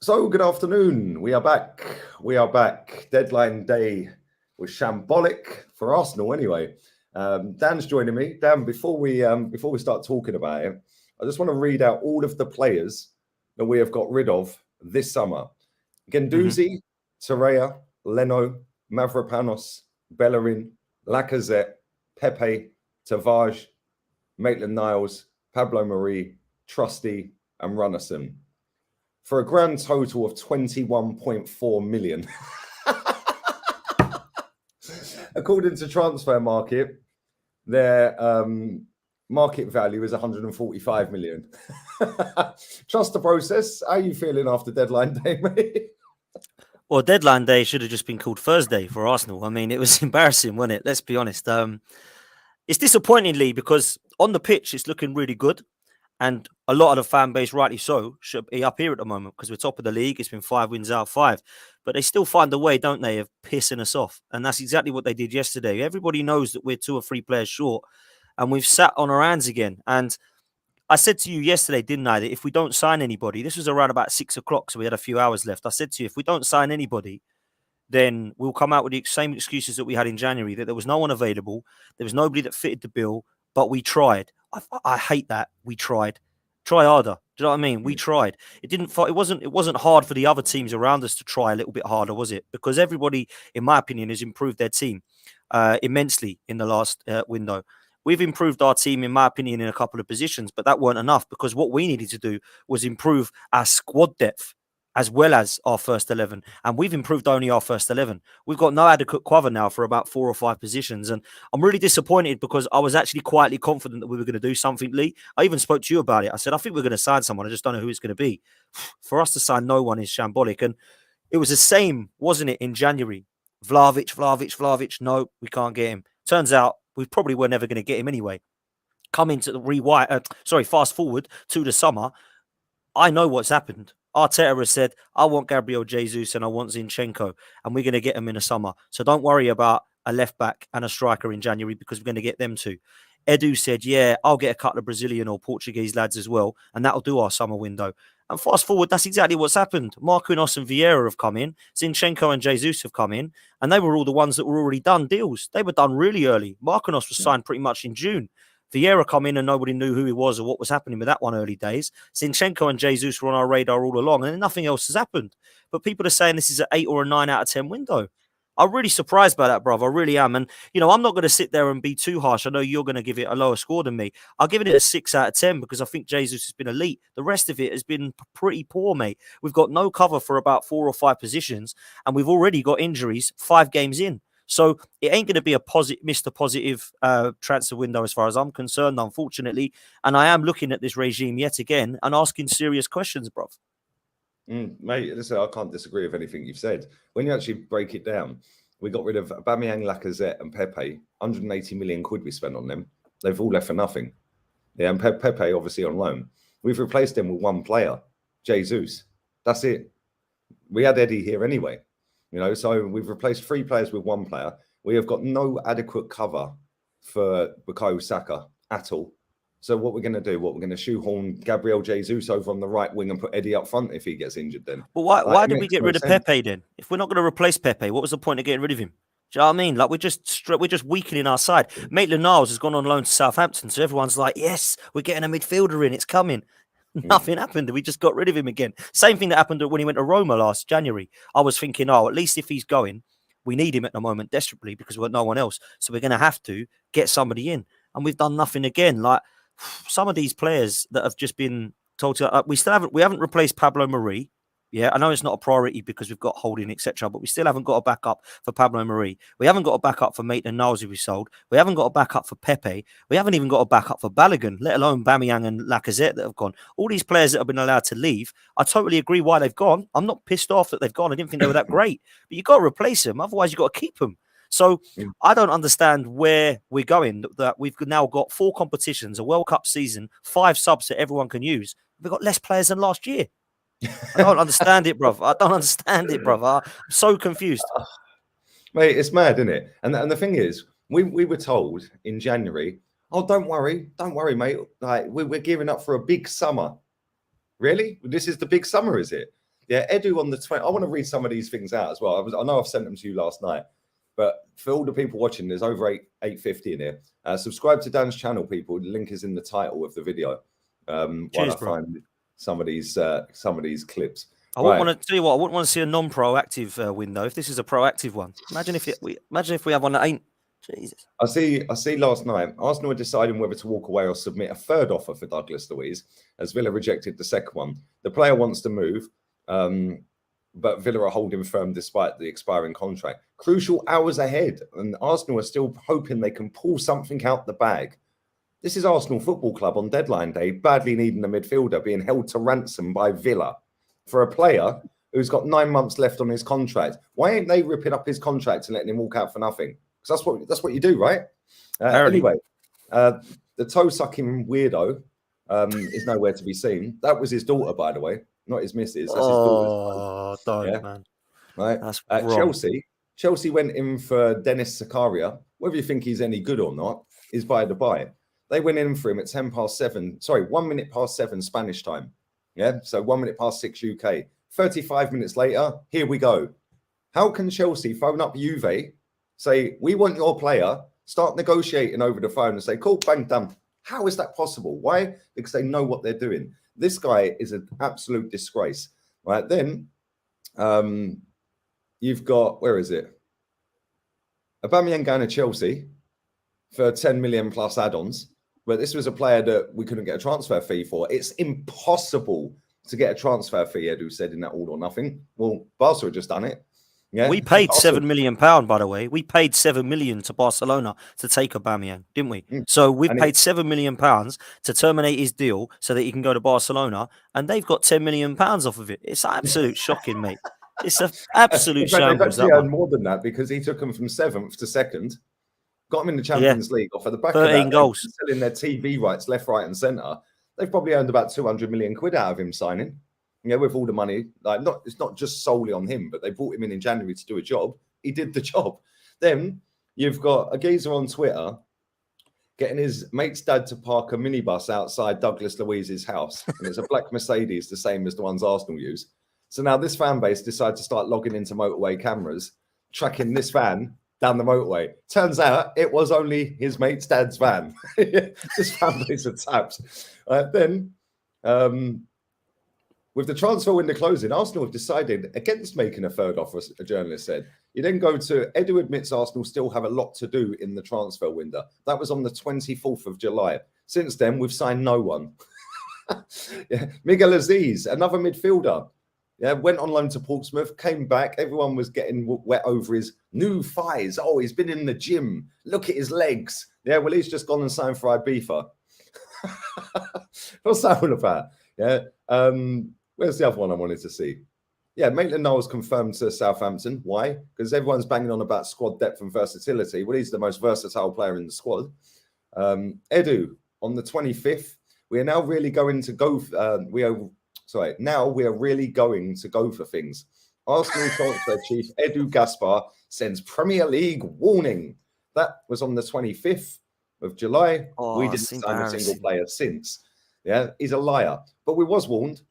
So, good afternoon. We are back. Deadline day was shambolic for Arsenal, anyway. Dan's joining me. Dan, before we start talking about it, I just want to read out all of the players that we have got rid of this summer: Guendouzi, Torreira, Leno, Mavropanos, Bellerin, Lacazette, Pepe, Tavares, Maitland-Niles, Pablo Mari, Trusty, and Runnison, for a grand total of 21.4 million. According to Transfer Market, their market value is 145 million. Trust the process. How are you feeling after deadline day, mate? Well, deadline day should have just been called Thursday for Arsenal. I mean, it was embarrassing, wasn't it? Let's be honest. It's disappointingly because on the pitch, it's looking really good. And a lot of the fan base, rightly so, should be up here at the moment because we're top of the league. It's been 5 wins out of 5. But they still find a way, don't they, of pissing us off. And that's exactly what they did yesterday. Everybody knows that we're 2 or 3 players short. And we've sat on our hands again. And I said to you yesterday, didn't I, that if we don't sign anybody, this was around about 6 o'clock, so we had a few hours left. I said to you, if we don't sign anybody, then we'll come out with the same excuses that we had in January, that there was no one available, there was nobody that fitted the bill, but we tried. I hate that. We tried. Try harder. Do you know what I mean? We tried. It wasn't hard for the other teams around us to try a little bit harder, was it? Because everybody, in my opinion, has improved their team immensely in the last window. We've improved our team, in my opinion, in a couple of positions, but that weren't enough because what we needed to do was improve our squad depth as well as our first 11. And we've improved only our first 11. We've got no adequate cover now for about 4 or 5 positions. And I'm really disappointed because I was actually quietly confident that we were going to do something, Lee. I even spoke to you about it. I said, I think we're going to sign someone. I just don't know who it's going to be. For us to sign no one is shambolic. And it was the same, wasn't it, in January? Vlahovic. No, we can't get him. Turns out we probably were never going to get him anyway. Come into the fast forward to the summer. I know what's happened. Arteta has said, I want Gabriel Jesus and I want Zinchenko, and we're going to get them in the summer. So don't worry about a left back and a striker in January because we're going to get them too. Edu said, yeah, I'll get a couple of Brazilian or Portuguese lads as well, and that'll do our summer window. And fast forward, that's exactly what's happened. Marquinhos and Vieira have come in, Zinchenko and Jesus have come in, and they were all the ones that were already done deals. They were done really early. Marquinhos was signed pretty much in June. Vieira come in and nobody knew who he was or what was happening with that one early days. Zinchenko and Jesus were on our radar all along, and nothing else has happened. But people are saying this is an 8 or a 9 out of 10 window. I'm really surprised by that, bruv. I really am. And, I'm not going to sit there and be too harsh. I know you're going to give it a lower score than me. I'll give it a 6 out of 10 because I think Jesus has been elite. The rest of it has been pretty poor, mate. We've got no cover for about 4 or 5 positions, and we've already got injuries 5 games in. So it ain't going to be a Mr. Positive transfer window as far as I'm concerned, unfortunately. And I am looking at this regime yet again and asking serious questions, bruv. Mate, listen, I can't disagree with anything you've said. When you actually break it down, we got rid of Aubameyang, Lacazette and Pepe. 180 million quid we spent on them. They've all left for nothing. Yeah, and Pepe obviously on loan. We've replaced them with one player, Jesus. That's it. We had Eddie here anyway. So we've replaced 3 players with 1 player. We have got no adequate cover for Bukayo Saka at all. So what we're going to do, we're going to shoehorn Gabriel Jesus over on the right wing and put Eddie up front if he gets injured then. But why did we get rid of Pepe then? If we're not going to replace Pepe, what was the point of getting rid of him? Do you know what I mean? Like, we're just weakening our side. Maitland-Niles has gone on loan to Southampton, so everyone's like, yes, we're getting a midfielder in, it's coming. Nothing happened. We just got rid of him again. Same thing that happened when he went to Roma last January. I was thinking, at least if he's going, we need him at the moment desperately because we've got no one else. So we're going to have to get somebody in. And we've done nothing again. Like, some of these players that have just been told to, we haven't replaced Pablo Mari. Yeah, I know it's not a priority because we've got Holding, etc., but we still haven't got a backup for Pablo Mari. We haven't got a backup for Maitland-Niles who we sold. We haven't got a backup for Pepe. We haven't even got a backup for Balogun, let alone Aubameyang and Lacazette that have gone. All these players that have been allowed to leave, I totally agree why they've gone. I'm not pissed off that they've gone. I didn't think they were that great. But you've got to replace them. Otherwise, you've got to keep them. So I don't understand where we're going, that we've now got 4 competitions, a World Cup season, 5 subs that everyone can use. We've got less players than last year. I don't understand it, bruv. I'm so confused. Mate, it's mad, isn't it? And the thing is, we were told in January, oh, don't worry, mate. Like, we're gearing up for a big summer. Really? This is the big summer, is it? Yeah, Edu on the 20. I want to read some of these things out as well. I know I've sent them to you last night, but for all the people watching, there's over 850 in here. Subscribe to Dan's channel, people. The link is in the title of the video. While I find some of these clips. I wouldn't want to tell you what. I wouldn't want to see a non-proactive window. If this is a proactive one, imagine if we have one that ain't. Jesus. I see. Last night, Arsenal were deciding whether to walk away or submit a third offer for Douglas Luiz, as Villa rejected the second one. The player wants to move, but Villa are holding firm despite the expiring contract. Crucial hours ahead, and Arsenal are still hoping they can pull something out the bag. This is Arsenal Football Club on deadline day, badly needing a midfielder, being held to ransom by Villa for a player who's got 9 months left on his contract. Why ain't they ripping up his contract and letting him walk out for nothing? Because that's what you do, right? Anyway, the toe-sucking weirdo is nowhere to be seen. That was his daughter, by the way, not his missus. That's his daughter's don't, man. Right. That's Chelsea went in for Dennis Zakaria. Whether you think he's any good or not is by the by. They went in for him at 1 minute past 7 Spanish time. Yeah, so 1 minute past 6 UK. 35 minutes later, here we go. How can Chelsea phone up Juve, say, we want your player, start negotiating over the phone and say, cool, bang, done. How is that possible? Why? Because they know what they're doing. This guy is an absolute disgrace. Right, then you've got, where is it? Aubameyang going to Chelsea for 10 million plus add-ons. But this was a player that we couldn't get a transfer fee for. It's impossible to get a transfer fee, Edu said in that All or Nothing. Well, Barca had just done it. Yeah, we paid £7 million, by the way. We paid £7 million to Barcelona to take Aubameyang, didn't we? So we paid £7 million to terminate his deal so that he can go to Barcelona, and they've got £10 million off of it. It's absolute shocking, mate. It's an absolute shambles. They've actually earned more than that because he took them from 7th to 2nd. Got them in the Champions League off at the back 13 of that. goals. Selling their TV rights left, right, and centre. They've probably earned about 200 million quid out of him signing. You know, with all the money, it's not just solely on him, but they brought him in January to do a job. He did the job. Then you've got a geezer on Twitter getting his mate's dad to park a minibus outside Douglas Luiz's house, and it's a black Mercedes, the same as the ones Arsenal use. So now this fan base decided to start logging into motorway cameras, tracking this van down the motorway. Turns out it was only his mate's dad's van. This fan base of taps. Then, with the transfer window closing, Arsenal have decided against making a third offer, a journalist said. You then go to, Edu admits Arsenal still have a lot to do in the transfer window. That was on the 24th of July. Since then, we've signed no one. Miguel Aziz, another midfielder. Yeah, went on loan to Portsmouth, came back. Everyone was getting wet over his new thighs. Oh, he's been in the gym. Look at his legs. Yeah, well, he's just gone and signed for Ibiza. What's that all about? Yeah. Where's the other one I wanted to see? Yeah, Maitland-Niles confirmed to Southampton. Why? Because everyone's banging on about squad depth and versatility. Well, he's the most versatile player in the squad. Edu, on the 25th, we are now really going to go. Now we are really going to go for things. Arsenal transfer chief Edu Gaspar sends Premier League warning. That was on the 25th of July. We didn't sign a single player since. Yeah, he's a liar. But we was warned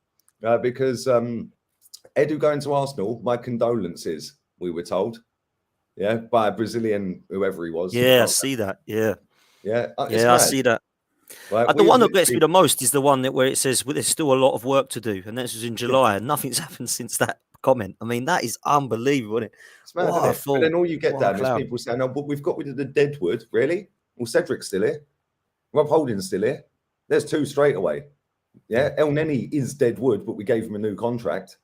because Edu going to Arsenal, my condolences, we were told. Yeah, by a Brazilian, whoever he was. Yeah, I see that. Yeah. Yeah, I see that. Right, the one that gets me the most is the one where it says there's still a lot of work to do, and this was in July, and nothing's happened since that comment. I mean, that is unbelievable, isn't it? It's mad, isn't it? But then all you get down is people saying, "Oh, but we've got rid of the Deadwood." Really? Well, Cedric's still here. Rob Holding's still here. There's two straight away. Yeah, El Neni is Deadwood, but we gave him a new contract,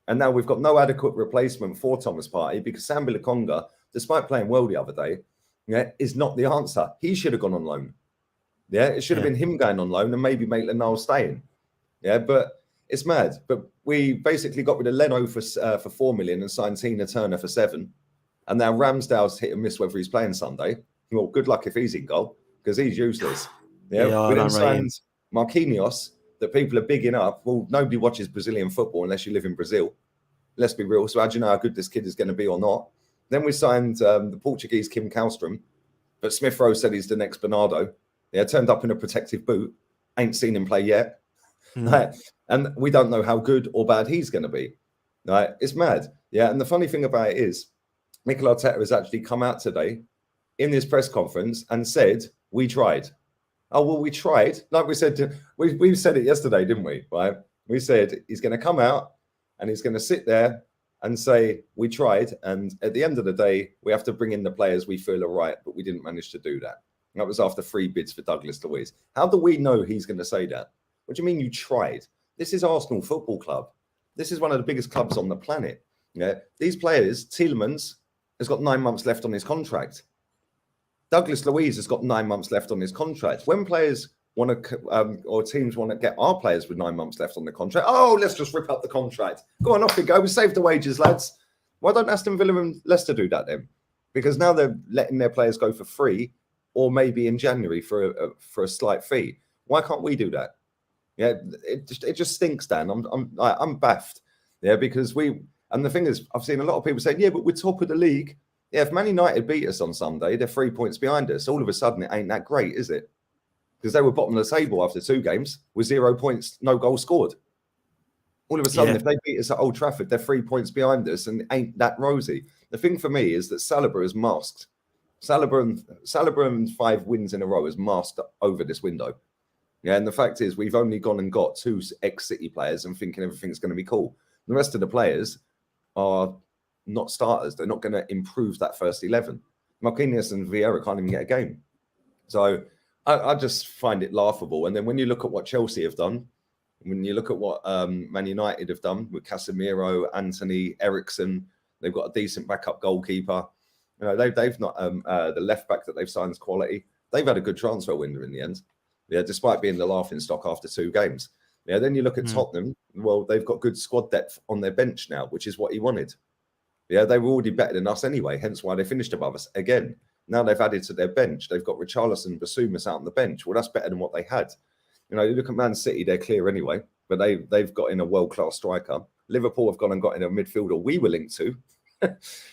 and now we've got no adequate replacement for Thomas Partey because Sambi Lokonga, despite playing well the other day, is not the answer. He should have gone on loan. Yeah, it should have been him going on loan and maybe Maitland-Niles staying. Yeah, but it's mad. But we basically got rid of Leno for 4 million and signed Tina Turner for 7. And now Ramsdale's hit and miss whether he's playing Sunday. Well, good luck if he's in goal because he's useless. Yeah, we then signed Marquinhos that people are bigging up. Well, nobody watches Brazilian football unless you live in Brazil. Let's be real. So how do you know how good this kid is going to be or not? Then we signed the Portuguese Kim Kallstrom, but Smith Rowe said he's the next Bernardo. Yeah, turned up in a protective boot. Ain't seen him play yet. And we don't know how good or bad he's going to be. Right? It's mad. Yeah. And the funny thing about it is, Mikel Arteta has actually come out today in this press conference and said, we tried. Oh, well, we tried. Like we said, we said it yesterday, didn't we? Right? We said he's going to come out and he's going to sit there and say, we tried. And at the end of the day, we have to bring in the players we feel are right, but we didn't manage to do that. And that was after 3 bids for Douglas Luiz. How do we know he's going to say that? What do you mean you tried? This is Arsenal Football Club. This is one of the biggest clubs on the planet. Yeah, these players, Tielemans has got 9 months left on his contract. Douglas Luiz has got 9 months left on his contract. When players want to, or teams want to get our players with 9 months left on the contract, oh, let's just rip up the contract. Go on, off we go. We saved the wages, lads. Why don't Aston Villa and Leicester do that then? Because now they're letting their players go for free, or maybe in January for a slight fee. Why can't we do that? Yeah, it just stinks, Dan. I'm baffed. Yeah, because and the thing is, I've seen a lot of people saying, yeah, but we're top of the league. Yeah, if Man United beat us on Sunday, they're 3 points behind us. All of a sudden, it ain't that great, is it? Because they were bottom of the table after 2 games with 0 points, no goals scored. All of a sudden, if they beat us at Old Trafford, they're 3 points behind us and ain't that rosy. The thing for me is that Saliba is masked. Saliba and 5 wins in a row is masked over this window. Yeah, and the fact is, we've only gone and got 2 ex-City players and thinking everything's going to be cool. The rest of the players are not starters. They're not going to improve that first 11. Marquinhos and Vieira can't even get a game. So I just find it laughable. And then when you look at what Chelsea have done, when you look at what Man United have done with Casemiro, Anthony, Eriksen, they've got a decent backup goalkeeper. You know, they've not the left back that they've signed is quality. They've had a good transfer window in the end. Yeah, despite being the laughing stock after 2 games. Yeah, then you look at Tottenham. Well, they've got good squad depth on their bench now, which is what he wanted. Yeah, they were already better than us anyway, hence why they finished above us again. Now they've added to their bench. They've got Richarlison and Basoumas out on the bench. Well, that's better than what they had. You know, you look at Man City, they're clear anyway, but they've got in a world-class striker. Liverpool have gone and got in a midfielder we were linked to.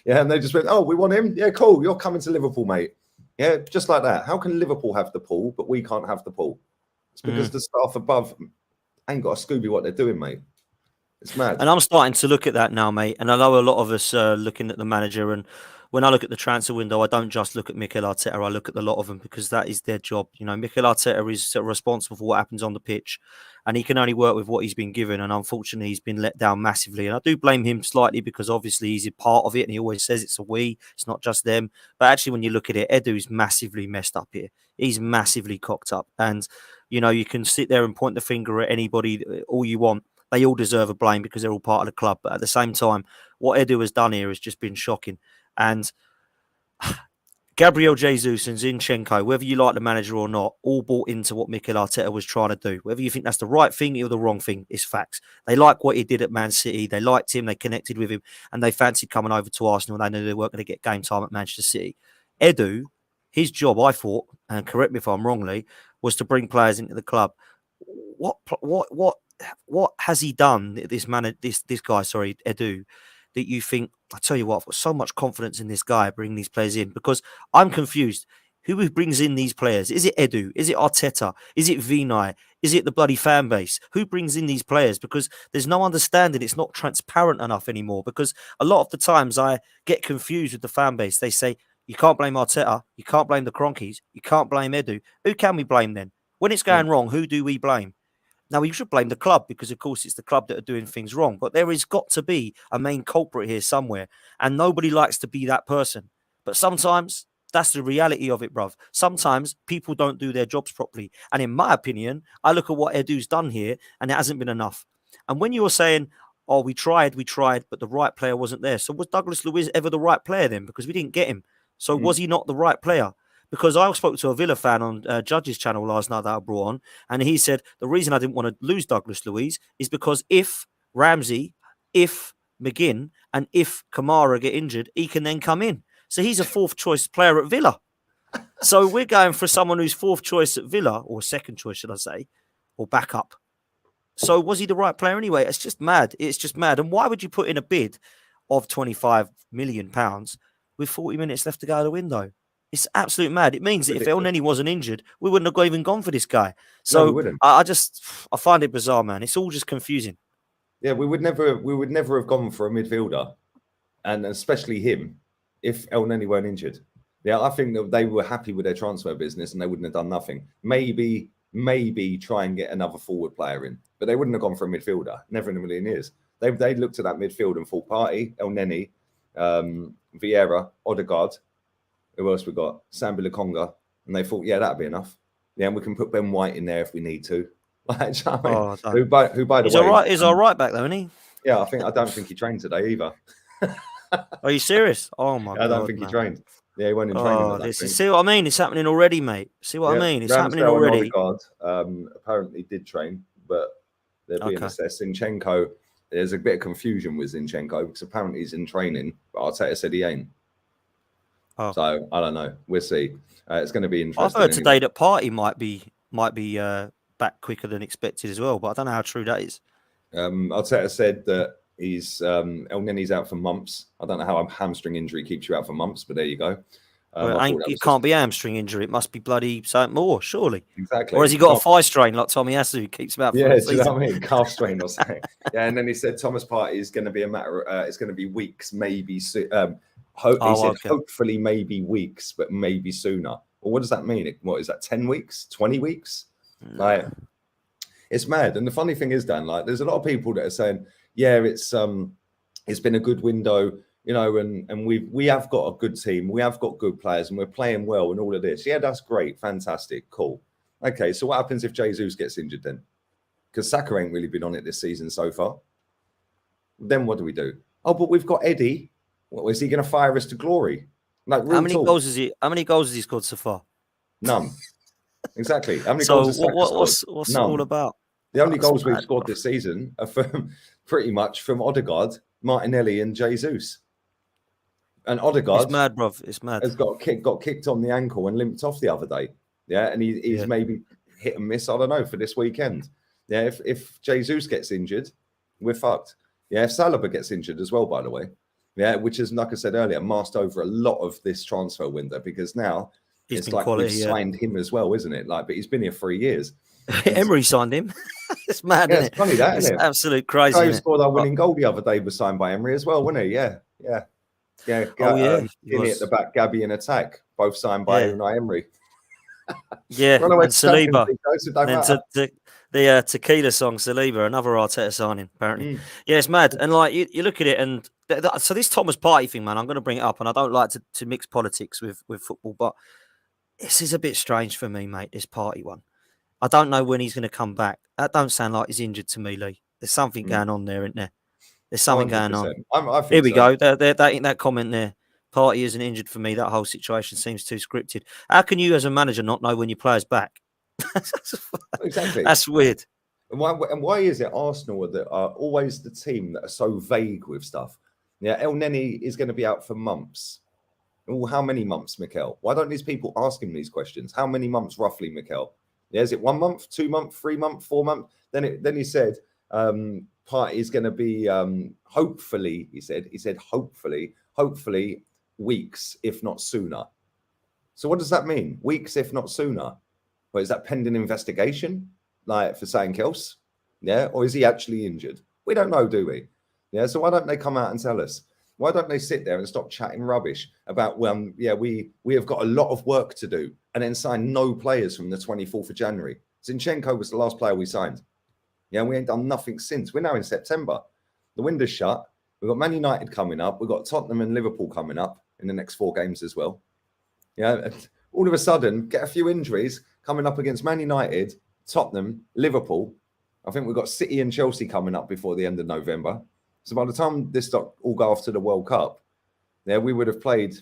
Yeah, and they just went, oh, we want him? Yeah, cool. You're coming to Liverpool, mate. Yeah, just like that. How can Liverpool have the pool, but we can't have the pool? It's because the staff above ain't got a Scooby what they're doing, mate. It's mad. And I'm starting to look at that now, mate. And I know a lot of us are looking at the manager. And when I look at the transfer window, I don't just look at Mikel Arteta. I look at a lot of them because that is their job. You know, Mikel Arteta is responsible for what happens on the pitch. And he can only work with what he's been given. And unfortunately, he's been let down massively. And I do blame him slightly because obviously he's a part of it. And he always says it's a we. It's not just them. But actually, when you look at it, Edu's massively messed up here. He's massively cocked up. And, you know, you can sit there and point the finger at anybody all you want. They all deserve a blame because they're all part of the club. But at the same time, what Edu has done here has just been shocking. And Gabriel Jesus and Zinchenko, whether you like the manager or not, all bought into what Mikel Arteta was trying to do. Whether you think that's the right thing or the wrong thing, it's facts. They like what he did at Man City. They liked him. They connected with him. And they fancied coming over to Arsenal. And they knew they weren't going to get game time at Manchester City. Edu, his job, I thought, and correct me if I'm wrongly, was to bring players into the club. What has he done, this guy, Edu, that you think, I tell you what, I've got so much confidence in this guy bringing these players in because I'm confused. Who brings in these players? Is it Edu? Is it Arteta? Is it Vinay? Is it the bloody fan base? Who brings in these players? Because there's no understanding. It's not transparent enough anymore because a lot of the times I get confused with the fan base. They say, you can't blame Arteta. You can't blame the Kroenkes. You can't blame Edu. Who can we blame then? When it's going wrong, who do we blame? Now, we should blame the club because, of course, it's the club that are doing things wrong. But there has got to be a main culprit here somewhere. And nobody likes to be that person. But sometimes that's the reality of it, bruv. Sometimes people don't do their jobs properly. And in my opinion, I look at what Edu's done here and it hasn't been enough. And when you're saying, oh, we tried, but the right player wasn't there. So was Douglas Luiz ever the right player then? Because we didn't get him. So was he not the right player? Because I spoke to a Villa fan on Judge's channel last night that I brought on, and he said, the reason I didn't want to lose Douglas Luiz is because if Ramsey, if McGinn, and if Kamara get injured, he can then come in. So he's a 4th choice player at Villa. So we're going for someone who's 4th choice at Villa, or 2nd choice, should I say, or backup. So was he the right player anyway? It's just mad. It's just mad. And why would you put in a bid of £25 million with 40 minutes left to go out the window? It's absolute mad. It means that if Elneny wasn't injured, we wouldn't have even gone for this guy. So I find it bizarre, man. It's all just confusing. Yeah, we would never have gone for a midfielder, and especially him, if El Neni weren't injured. Yeah, I think that they were happy with their transfer business and they wouldn't have done nothing. Maybe try and get another forward player in, but they wouldn't have gone for a midfielder. Never in a million years. They looked at that midfield and thought Partey, El Neni, Vieira, Odegaard. Who else we got? Sambi Lokonga, and they thought, yeah, that'd be enough. Yeah, and we can put Ben White in there if we need to. Like, you know what I mean? Who by the way, he's all right back though, isn't he? Yeah, I don't think he trained today either. Are you serious? Oh my god! I don't think he trained. Yeah, he went in training. See what I mean? It's happening already, mate. See what I mean? It's happening already. Odegaard, apparently did train, but they're being assessed. Zinchenko, there's a bit of confusion with Zinchenko because apparently he's in training, but Arteta said he ain't. Oh. So I don't know. We'll see. It's going to be interesting. I've heard today that Partey might be back quicker than expected as well, but I don't know how true that is. Arteta said that he's El Neni's out for months. I don't know how a hamstring injury keeps you out for months, but there you go. It can't be a hamstring injury. It must be bloody something more, surely. Exactly. Or has he got a thigh strain like Tommy Asu, who keeps him out for do you know what I mean? Calf strain or something. Yeah, and then he said Thomas Partey is going to be a matter. It's going to be weeks, maybe. Hopefully, maybe weeks, but maybe sooner. Well, what does that mean? What is that? 10 weeks? 20 weeks? Like, it's mad. And the funny thing is, Dan, like, there's a lot of people that are saying, yeah, it's been a good window, you know, and we have got a good team, we have got good players, and we're playing well, and all of this. Yeah, that's great, fantastic, cool. Okay, so what happens if Jesus gets injured then? Because Saka ain't really been on it this season so far. Then what do we do? Oh, but we've got Eddie. What, is he going to fire us to glory? Like, how many goals has he scored so far? None. Exactly. How many goals has Saka scored? What's it all about? The only goals we've scored this season are pretty much from Odegaard, Martinelli, and Jesus. And Odegaard, it's mad, bruv. It's mad. Has got kicked on the ankle and limped off the other day. Yeah, and he's maybe hit and miss. I don't know for this weekend. Yeah, if Jesus gets injured, we're fucked. Yeah, if Saliba gets injured as well, by the way. Yeah, which is, like I said earlier, masked over a lot of this transfer window because now it's like we've signed him as well, isn't it? Like, but he's been here 3 years. Emery signed him. It's mad, isn't it's funny that, isn't it? It's absolute crazy. Guy who scored our winning goal the other day was signed by Emery as well, wasn't he? Yeah. Guinea at the back, Gabby in attack, both signed by Unai Emery. Yeah, and Saliba. The tequila song, Saliba, another Arteta signing, apparently. Yeah, it's mad. And like you look at it, and so this Thomas Partey thing, man, I'm going to bring it up, and I don't like to mix politics with football, but this is a bit strange for me, mate. This Partey one, I don't know when he's going to come back. That don't sound like he's injured to me, Lee. There's something going on there, isn't there? There's something 100%. Going on. Here we go. That comment there. Partey isn't injured for me. That whole situation seems too scripted. How can you, as a manager, not know when your player's back? Exactly. That's weird. And why is it Arsenal that are always the team that are so vague with stuff? Yeah, El Neni is going to be out for months. Well, how many months, Mikel? Why don't these people ask him these questions? How many months roughly, Mikel? Yeah, is it 1 month, 2 months, 3 months, 4 months? Then he said Partey is going to be hopefully. He said hopefully weeks, if not sooner. So what does that mean? Weeks, if not sooner. But is that pending investigation, like for something else? Yeah, or is he actually injured? We don't know, do we? Yeah, so why don't they come out and tell us? Why don't they sit there and stop chatting rubbish about, we have got a lot of work to do and then sign no players from the 24th of January? Zinchenko was the last player we signed. Yeah, we ain't done nothing since. We're now in September. The window's shut. We've got Man United coming up. We've got Tottenham and Liverpool coming up in the next 4 games as well. Yeah, all of a sudden, get a few injuries coming up against Man United, Tottenham, Liverpool. I think we've got City and Chelsea coming up before the end of November. So by the time this all go off to the World Cup, yeah, we would have played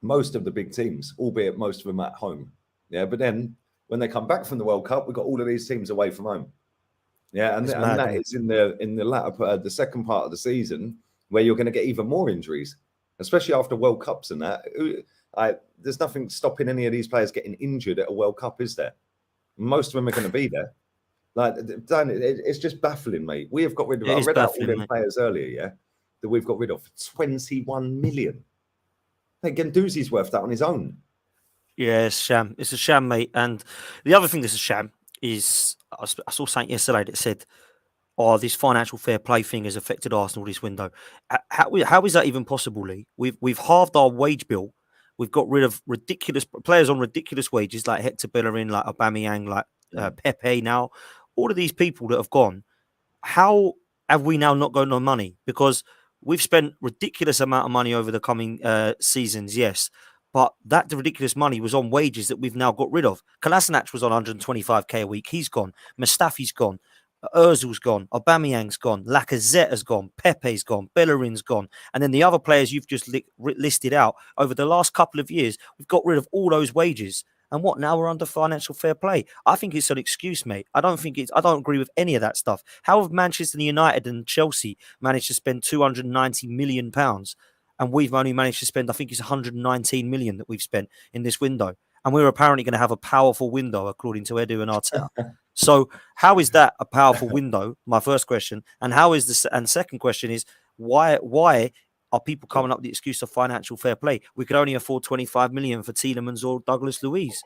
most of the big teams, albeit most of them at home. Yeah, but then when they come back from the World Cup, we've got all of these teams away from home. Yeah, and that is in the latter part, the second part of the season, where you're going to get even more injuries, especially after World Cups and that. There's nothing stopping any of these players getting injured at a World Cup, is there? Most of them are going to be there. Like, Dan, it's just baffling, mate. We have got rid of. I read out all them players earlier, yeah, that we've got rid of for 21 million. Hey, Guendouzi's worth that on his own. Yeah, it's a sham. It's a sham, mate. And the other thing that's a sham is I saw something yesterday that said oh, this financial fair play thing has affected Arsenal this window. How is that even possible, Lee? We've halved our wage bill. We've got rid of ridiculous players on ridiculous wages like Hector Bellerin, like Aubameyang, like Pepe now. All of these people that have gone, how have we now not got no money? Because we've spent ridiculous amount of money over the coming seasons, yes. But that ridiculous money was on wages that we've now got rid of. Kolasinac was on 125k a week. He's gone. Mustafi's gone. Ozil's gone, Aubameyang's gone, Lacazette has gone, Pepe's gone, Bellerin's gone, and then the other players you've just listed out over the last couple of years, we've got rid of all those wages. And what, now we're under financial fair play? I think it's an excuse, mate. I don't agree with any of that stuff. How have Manchester United and Chelsea managed to spend £290 million and we've only managed to spend, I think it's 119 million that we've spent in this window? And we're apparently going to have a powerful window, according to Edu and Arteta. So how is that a powerful window? My first question. And how is this? And second question is, why are people coming up with the excuse of financial fair play? We could only afford 25 million for Tielemans or Douglas Luiz.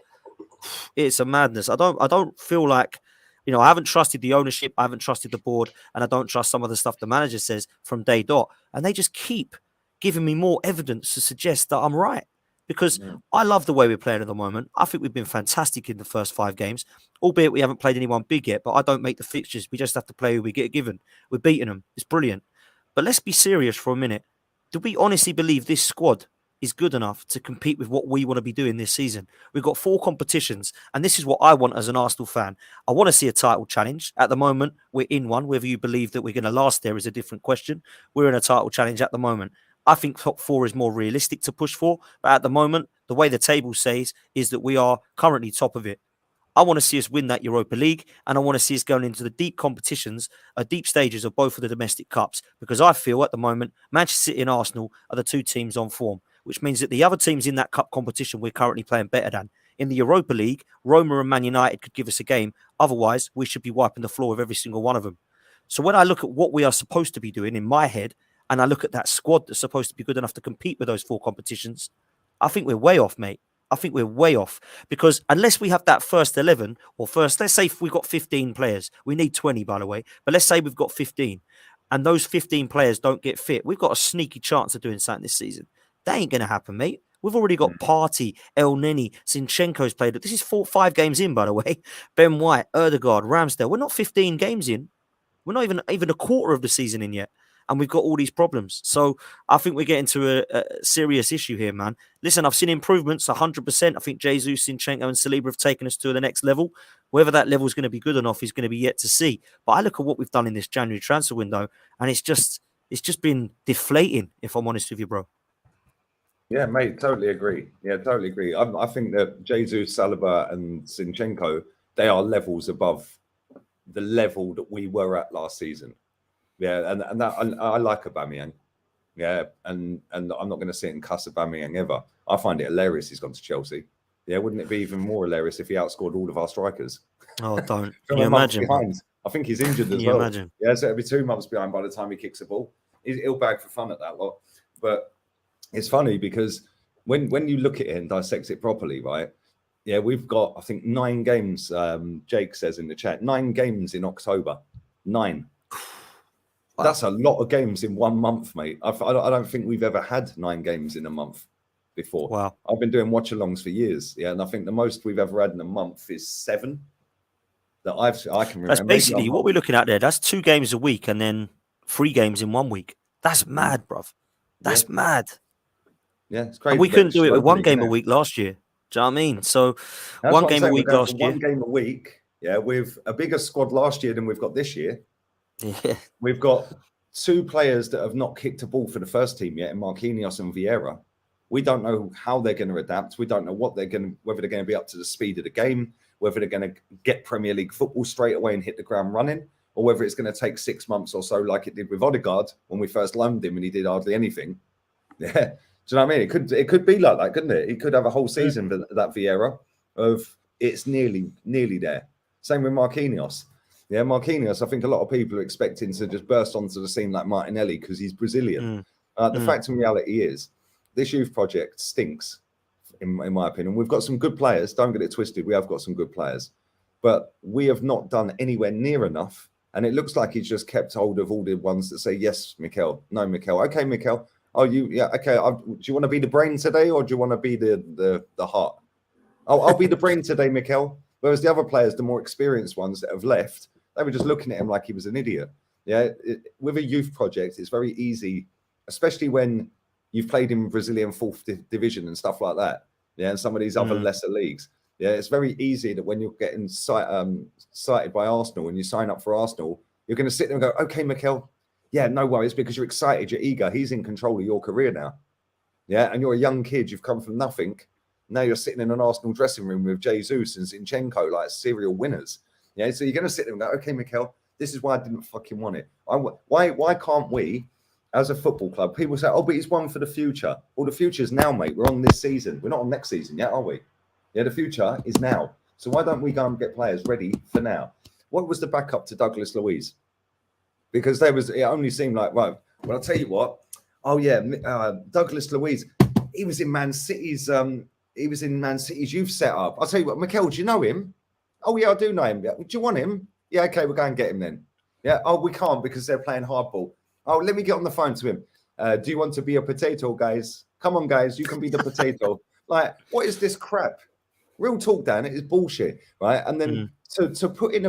It's a madness. I don't feel like, I haven't trusted the ownership. I haven't trusted the board. And I don't trust some of the stuff the manager says from day dot. And they just keep giving me more evidence to suggest that I'm right. Because I love the way we're playing at the moment. I think we've been fantastic in the first 5 games, albeit we haven't played anyone big yet, but I don't make the fixtures. We just have to play who we get given. We're beating them. It's brilliant. But let's be serious for a minute. Do we honestly believe this squad is good enough to compete with what we want to be doing this season? We've got 4 competitions, and this is what I want as an Arsenal fan. I want to see a title challenge. At the moment, we're in one. Whether you believe that we're going to last there is a different question. We're in a title challenge at the moment. I think top 4 is more realistic to push for. But at the moment, the way the table says is that we are currently top of it. I want to see us win that Europa League, and I want to see us going into the deep competitions, deep stages of both of the domestic cups, because I feel at the moment, Manchester City and Arsenal are the 2 teams on form, which means that the other teams in that cup competition we're currently playing better than. In the Europa League, Roma and Man United could give us a game. Otherwise, we should be wiping the floor with every single one of them. So when I look at what we are supposed to be doing in my head, and I look at that squad that's supposed to be good enough to compete with those 4 competitions, I think we're way off, mate. I think we're way off. Because unless we have that first 11, or first, let's say we've got 15 players. We need 20, by the way. But let's say we've got 15. And those 15 players don't get fit. We've got a sneaky chance of doing something this season. That ain't going to happen, mate. We've already got Partey, El Neni, Zinchenko's played. This is 5 games in, by the way. Ben White, Erdegaard, Ramsdale. We're not 15 games in. We're not even a quarter of the season in yet. And we've got all these problems. So I think we're getting to a serious issue here, man. Listen, I've seen improvements 100%. I think Jesus, Zinchenko and Saliba have taken us to the next level. Whether that level is going to be good enough is going to be yet to see. But I look at what we've done in this January transfer window, and it's just been deflating, if I'm honest with you, bro. Yeah, mate, totally agree. I think that Jesus, Saliba and Zinchenko, they are levels above the level that we were at last season. Yeah, and that I like Aubameyang. Yeah, and I'm not going to sit and cuss Aubameyang ever. I find it hilarious he's gone to Chelsea. Yeah, wouldn't it be even more hilarious if he outscored all of our strikers? Oh, don't. Can you imagine? I think he's injured as well. Imagine? Yeah, so it'll be 2 months behind by the time he kicks the ball. He'll bag for fun at that lot. But it's funny because when you look at it and dissect it properly, right? Yeah, we've got, I think, 9 games. Jake says in the chat, 9 games in October. 9. Wow. That's a lot of games in 1 month, mate. I don't think we've ever had 9 games in a month before. Wow. I've been doing watch-alongs for years. Yeah, and I think the most we've ever had in a month is 7 that I can remember. That's basically what we're looking at there. That's 2 games a week and then 3 games in 1 week. That's mad, bruv. That's mad. Yeah, it's crazy. And we couldn't do it with 1 game a week last year. Do you know what I mean? So that's 1 game a week last year. 1 game a week, yeah, with a bigger squad last year than we've got this year. Yeah. We've got 2 players that have not kicked a ball for the first team yet, in Marquinhos and Vieira. We don't know how they're going to adapt. We don't know whether they're going to be up to the speed of the game, whether they're going to get Premier League football straight away and hit the ground running, or whether it's going to take 6 months or so, like it did with Odegaard when we first loaned him and he did hardly anything. Yeah, do you know what I mean? It could be like that, couldn't it? He could have a whole season for that Vieira of it's nearly there. Same with Marquinhos. Yeah, Marquinhos, I think a lot of people are expecting to just burst onto the scene like Martinelli because he's Brazilian. The fact and reality is this youth project stinks, in my opinion. We've got some good players. Don't get it twisted. We have got some good players. But we have not done anywhere near enough And it looks like he's just kept hold of all the ones that say, yes, Mikel. No, Mikel. Okay, Mikel. Oh, yeah, okay. Do you want to be the brain today or do you want to be the heart? I'll be the brain today, Mikel. Whereas the other players, the more experienced ones that have left, they were just looking at him like he was an idiot. Yeah, with a youth project, it's very easy, especially when you've played in Brazilian fourth division and stuff like that. Yeah, and some of these other lesser leagues. Yeah, it's very easy that when you're getting cited by Arsenal and you sign up for Arsenal, you're going to sit there and go, okay, Mikel, yeah, no worries, because you're excited, you're eager. He's in control of your career now. Yeah, and you're a young kid, you've come from nothing. Now you're sitting in an Arsenal dressing room with Jesus and Zinchenko like serial winners. Yeah, so you're going to sit there and go, okay, Mikel, this is why I didn't fucking want it. Why can't we, as a football club, people say, oh, but he's one for the future. Well, the future's now, mate. We're on this season. We're not on next season yet, are we? Yeah, the future is now. So why don't we go and get players ready for now? What was the backup to Douglas Luiz? Because it only seemed like, right, well, I'll tell you what. Oh, yeah, Douglas Luiz, he was in Man City's youth setup. I'll tell you what, Mikel, do you know him? Oh, yeah, I do know him. Do you want him? Yeah, okay, we'll go and get him then. Yeah, oh, we can't because they're playing hardball. Oh, let me get on the phone to him. Do you want to be a potato, guys? Come on, guys, you can be the potato. Like, what is this crap? Real talk, Dan, it is bullshit, right? And then to put in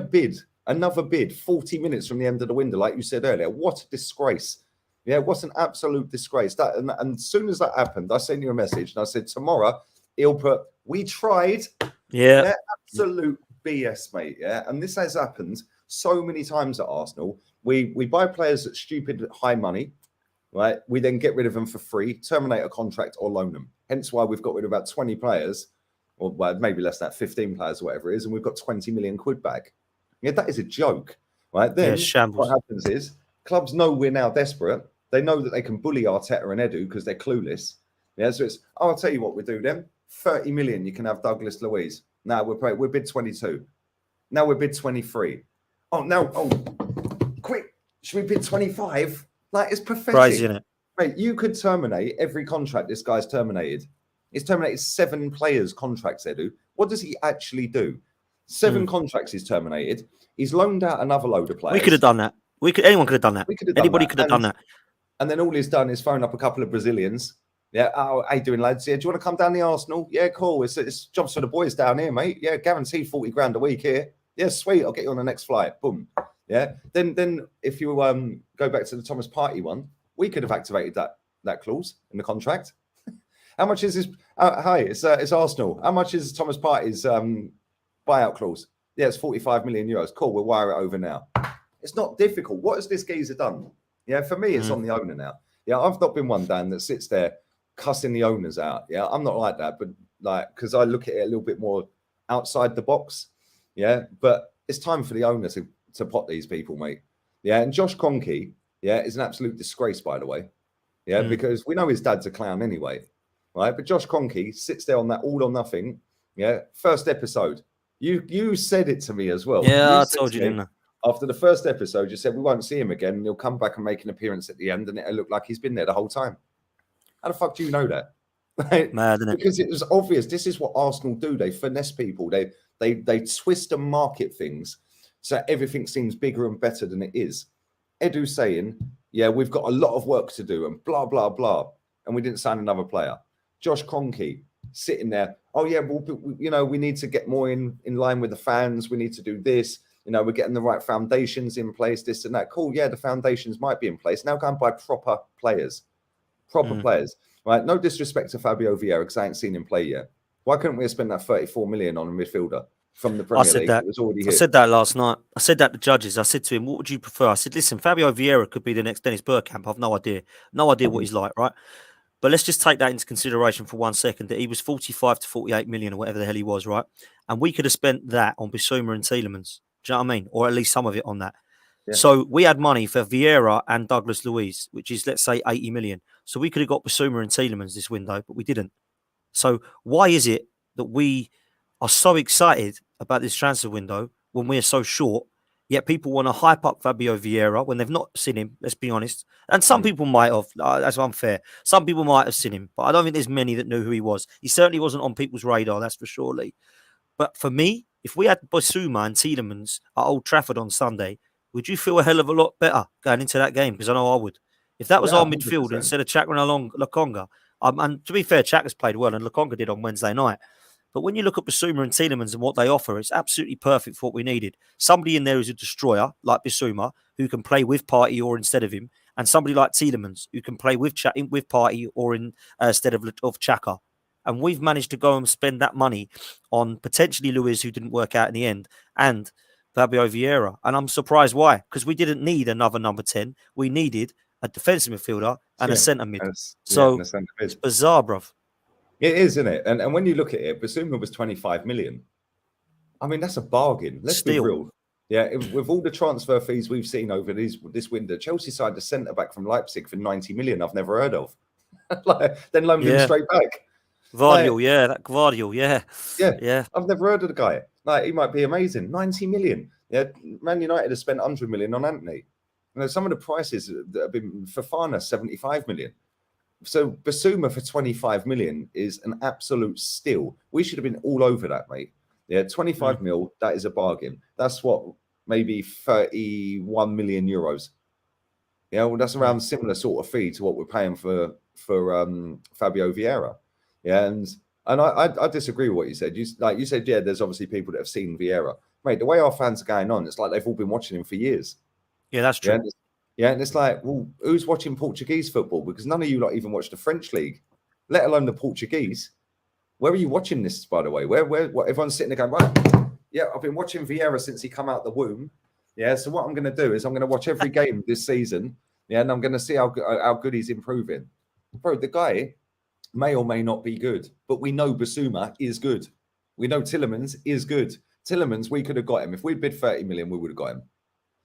another bid, 40 minutes from the end of the window, like you said earlier, what a disgrace. Yeah, what an absolute disgrace. And as soon as that happened, I sent you a message and I said, tomorrow, he'll put, we tried. Yeah, absolute BS, mate. Yeah, and this has happened so many times at Arsenal. We buy players at stupid high money, right? We then get rid of them for free, terminate a contract or loan them. Hence why we've got rid of about 20 players, or well, maybe less than that, 15 players or whatever it is, and we've got 20 million quid back. Yeah, that is a joke, right? Then what happens is clubs know we're now desperate. They know that they can bully Arteta and Edu because they're clueless. Yeah, so it's, I'll tell you what we do then. 30 million, you can have Douglas Luiz. Now we're bid 22. Now we're bid 23. Quick, should we bid 25? Like, it's pathetic. Crazy, isn't it? Mate, you could terminate every contract this guy's terminated. He's terminated 7 players' contracts, Edu. What does he actually do? 7 contracts he's terminated. He's loaned out another load of players. We could have done that. Anyone could have done that. Anybody could have done that. And then all he's done is phone up a couple of Brazilians. Yeah, oh, how you doing, lads? Yeah, do you want to come down the Arsenal? Yeah, cool. It's jobs for the boys down here, mate. Yeah, guaranteed 40 grand a week here. Yeah, sweet. I'll get you on the next flight. Boom. Yeah. Then if you go back to the Thomas Partey one, we could have activated that clause in the contract. How much is this? Hi, it's Arsenal. How much is Thomas Partey's buyout clause? Yeah, it's 45 million euros. Cool. We'll wire it over now. It's not difficult. What has this geezer done? Yeah, for me, it's on the owner now. Yeah, I've not been one, Dan, that sits there cussing the owners out. Yeah, I'm not like that, but like, because I look at it a little bit more outside the box. Yeah, but it's time for the owner to pot these people, mate. Yeah, and Josh Kroenke, yeah, is an absolute disgrace, by the way. Yeah, because we know his dad's a clown anyway, right? But Josh Kroenke sits there on that all or nothing. Yeah, first episode. You said it to me as well. Yeah, I told you, didn't I? After the first episode, you said we won't see him again, and he'll come back and make an appearance at the end, and it'll look like he's been there the whole time. How the fuck do you know that? Mad, isn't it? Because it was obvious. This is what Arsenal do. They finesse people. They twist and market things so everything seems bigger and better than it is. Edu saying, yeah, we've got a lot of work to do and blah, blah, blah. And we didn't sign another player. Josh Kroenke sitting there. Oh, yeah, well, we need to get more in line with the fans. We need to do this. We're getting the right foundations in place, this and that. Cool, yeah, the foundations might be in place. Now go and buy proper players. Players, right? No disrespect to Fabio Vieira because I ain't seen him play yet. Why couldn't we have spent that 34 million on a midfielder from the Premier League? It was already here. I said that last night. I said that to judges. I said to him, what would you prefer? I said, listen, Fabio Vieira could be the next Dennis Bergkamp. I've no idea. No idea what he's like, right? But let's just take that into consideration for 1 second, that he was 45 to 48 million or whatever the hell he was, right? And we could have spent that on Bissouma and Tielemans. Do you know what I mean? Or at least some of it on that. Yeah. So we had money for Vieira and Douglas Luiz, which is, let's say, 80 million. So we could have got Bissouma and Tielemans this window, but we didn't. So why is it that we are so excited about this transfer window when we're so short, yet people want to hype up Fabio Vieira when they've not seen him, let's be honest. And some people might have. That's unfair. Some people might have seen him, but I don't think there's many that knew who he was. He certainly wasn't on people's radar, that's for surely. But for me, if we had Bissouma and Tielemans at Old Trafford on Sunday, would you feel a hell of a lot better going into that game? Because I know I would. If that was Yeah, our midfield 100%. instead of Chakra along Lokonga, and to be fair, Chaka's played well and Lokonga did on Wednesday night. But when you look at Bissouma and Tielemans and what they offer, it's absolutely perfect for what we needed. Somebody in there who's a destroyer, like Bissouma, who can play with Partey or instead of him, and somebody like Tielemans, who can play with Partey or instead of Chaka. And we've managed to go and spend that money on potentially Luiz, who didn't work out in the end, and Fabio Vieira. And I'm surprised why, because we didn't need another number 10. We needed a defensive midfielder and a centre mid. So it's bizarre, bruv. It is, isn't it? And when you look at it, Bissouma was 25 million. I mean, that's a bargain. Let's be real. Yeah, with all the transfer fees we've seen over this window, Chelsea signed a centre-back from Leipzig for 90 million I've never heard of. Then loaned him straight back. Vardiel, that Vardiel, yeah. I've never heard of the guy. Like, he might be amazing. 90 million. Yeah, Man United has spent 100 million on Anthony. You know, some of the prices that have been Fofana, 75 million. So Bissouma for 25 million is an absolute steal. We should have been all over that, mate. Yeah, 25 mil, that is a bargain. That's what, maybe 31 million euros. Yeah, well, that's around similar sort of fee to what we're paying for Fabio Vieira. Yeah, and I disagree with what you said. You said, yeah, there's obviously people that have seen Vieira. Mate, the way our fans are going on, it's like they've all been watching him for years. Yeah, that's true. Yeah, and it's like, well, who's watching Portuguese football? Because none of you even watch the French league, let alone the Portuguese. Where are you watching this, by the way? Where everyone's sitting there going, right, yeah, I've been watching Vieira since he come out the womb. Yeah, so what I'm going to do is I'm going to watch every game this season. Yeah, and I'm going to see how good he's improving. Bro, the guy may or may not be good, but we know Bissouma is good. We know Tielemans is good. Tielemans, we could have got him. If we'd bid 30 million, we would have got him.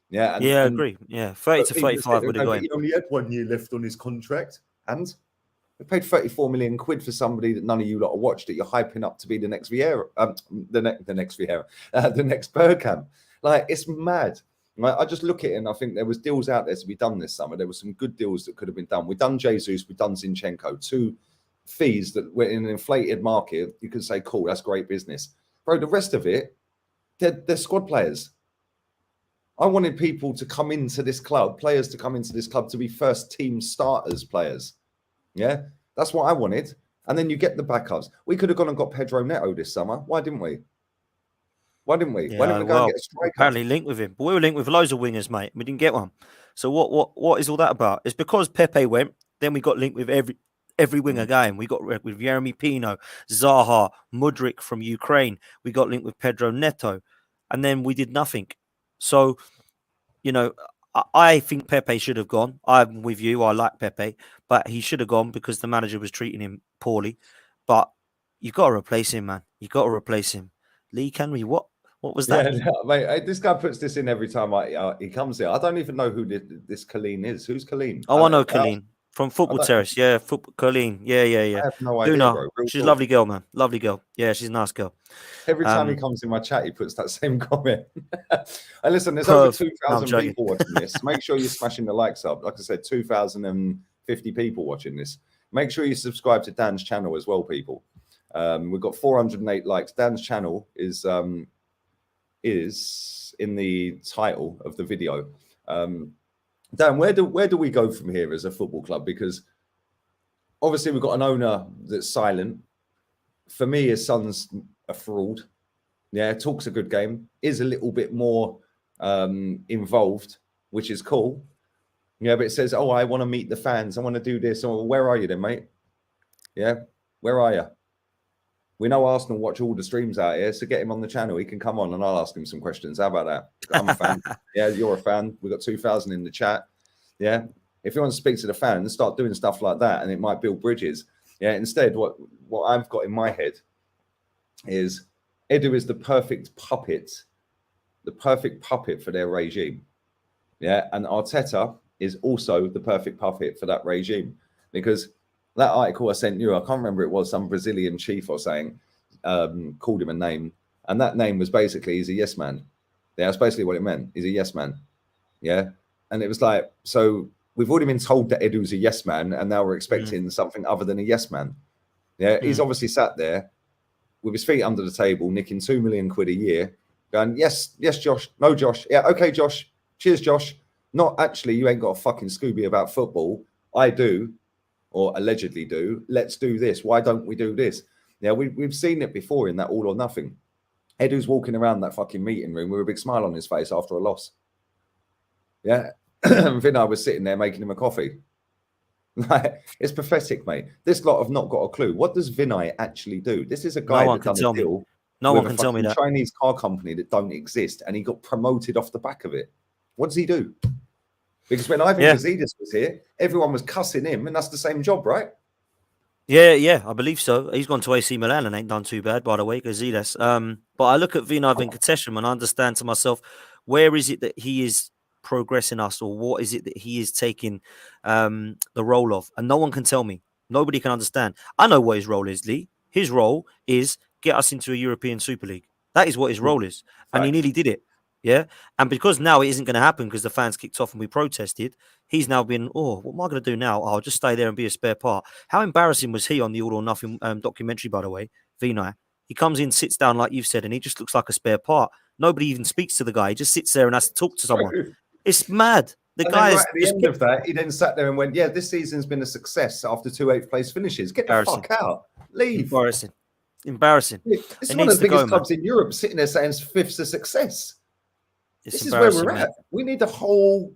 Yeah, I agree. Yeah, 30 to 35 would have got him. He only had 1 year left on his contract, and we paid 34 million quid for somebody that none of you lot have watched that you're hyping up to be the next Vieira, the next Vieira, the next Bergkamp. Like, it's mad. Right? I just look at it and I think there was deals out there to be done this summer. There were some good deals that could have been done. We've done Jesus, we've done Zinchenko, two fees that were in an inflated market. You can say, cool, that's great business. Bro, the rest of it, they're squad players. I wanted people to come into this club, players to come into this club to be first team starters players. Yeah, that's what I wanted. And then you get the backups. We could have gone and got Pedro Neto this summer. Why didn't we? Why didn't we? Yeah, Why didn't we go and get a striker? Apparently linked with him. But we were linked with loads of wingers, mate. We didn't get one. So what is all that about? It's because Pepe went, then we got linked with every winger going. We got with Jeremy Pino, Zaha, Mudryk from Ukraine. We got linked with Pedro Neto. And then we did nothing. So, you know, I think Pepe should have gone. I'm with you. I like Pepe. But he should have gone because the manager was treating him poorly. But you've got to replace him, man. You've got to replace him. Lee Henry, what was that? Yeah, mate, this guy puts this in every time he comes here. I don't even know who this Colleen is. Who's Colleen? Oh, I know Colleen. From Football Terrace. Yeah, Colleen. Yeah. I have no idea, bro. She's a lovely girl, man. Lovely girl. Yeah, she's a nice girl. Every time he comes in my chat, he puts that same comment. And listen, there's over 2,000 people watching this. Make sure you're smashing the likes up. Like I said, 2,050 people watching this. Make sure you subscribe to Dan's channel as well, people. We've got 408 likes. Dan's channel is in the title of the video. Dan, where do we go from here as a football club? Because obviously we've got an owner that's silent. For me, his son's a fraud. Yeah, talks a good game, is a little bit more involved, which is cool. Yeah, but it says, oh, I want to meet the fans. I want to do this. Oh, where are you then, mate? Yeah, where are you? We know Arsenal watch all the streams out here, so get him on the channel. He can come on and I'll ask him some questions. How about that? I'm a fan. Yeah, you're a fan. We've got 2,000 in the chat. Yeah. If you want to speak to the fans, start doing stuff like that and it might build bridges. Yeah. Instead, what I've got in my head is Edu is the perfect puppet for their regime. Yeah. And Arteta is also the perfect puppet for that regime, because that article I sent you, I can't remember, it was some Brazilian chief or saying, called him a name. And that name was basically, he's a yes man. Yeah, that's basically what it meant. He's a yes man. Yeah. And it was like, so we've already been told that Edu's a yes man, and now we're expecting something other than a yes man. Yeah. He's obviously sat there with his feet under the table, nicking 2 million quid a year, going, yes, Josh. No, Josh. Yeah. Okay, Josh. Cheers, Josh. Not actually, you ain't got a fucking Scooby about football. I do, or allegedly do. Let's do this. Why don't we do this? Yeah, we've seen it before in that all or nothing. Edu's walking around that fucking meeting room with a big smile on his face after a loss. Yeah. And Vinay was sitting there making him a coffee. Like, it's pathetic, mate. This lot have not got a clue. What does Vinay actually do? This is a guy that done a deal with a fucking Chinese car company that don't exist, and he got promoted off the back of it. What does he do? Because when Ivan Gazidis was here, everyone was cussing him, and that's the same job, right? Yeah, I believe so. He's gone to AC Milan and ain't done too bad, by the way, Gazidis. But I look at Vinay Venkatesham and I understand to myself, where is it that he is progressing us, or what is it that he is taking the role of? And no one can tell me. Nobody can understand. I know what his role is, Lee. His role is get us into a European Super League. That is what his role is. And he nearly did it. Yeah. And because now it isn't going to happen because the fans kicked off and we protested, he's now been, what am I going to do now? I'll just stay there and be a spare part. How embarrassing was he on the All or Nothing documentary, by the way, Vinay? He comes in, sits down like you've said, and he just looks like a spare part. Nobody even speaks to the guy. He just sits there and has to talk to someone. It's mad. The guy is. At the end of that, he then sat there and went, "Yeah, this season's been a success after 2 8th place finishes. Get the fuck out. Leave." Embarrassing. It's one of the biggest clubs in Europe sitting there saying fifth's a success. This is where we're at. We need a whole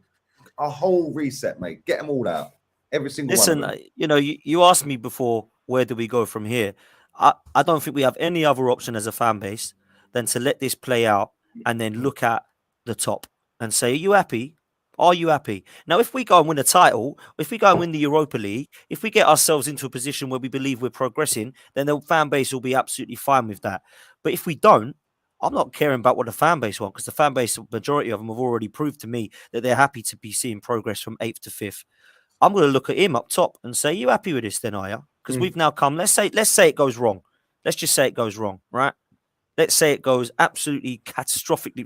reset, mate. Get them all out. Every single one. Listen, you asked me before, where do we go from here? I don't think we have any other option as a fan base than to let this play out and then look at the top and say, are you happy? Are you happy? Now, if we go and win a title, if we go and win the Europa League, if we get ourselves into a position where we believe we're progressing, then the fan base will be absolutely fine with that. But if we don't, I'm not caring about what the fan base want, because the fan base, majority of them have already proved to me that they're happy to be seeing progress from 8th to 5th. I'm going to look at him up top and say, you happy with this then, are you? Because we've now come, let's say it goes wrong. Let's just say it goes wrong, right? Let's say it goes absolutely catastrophically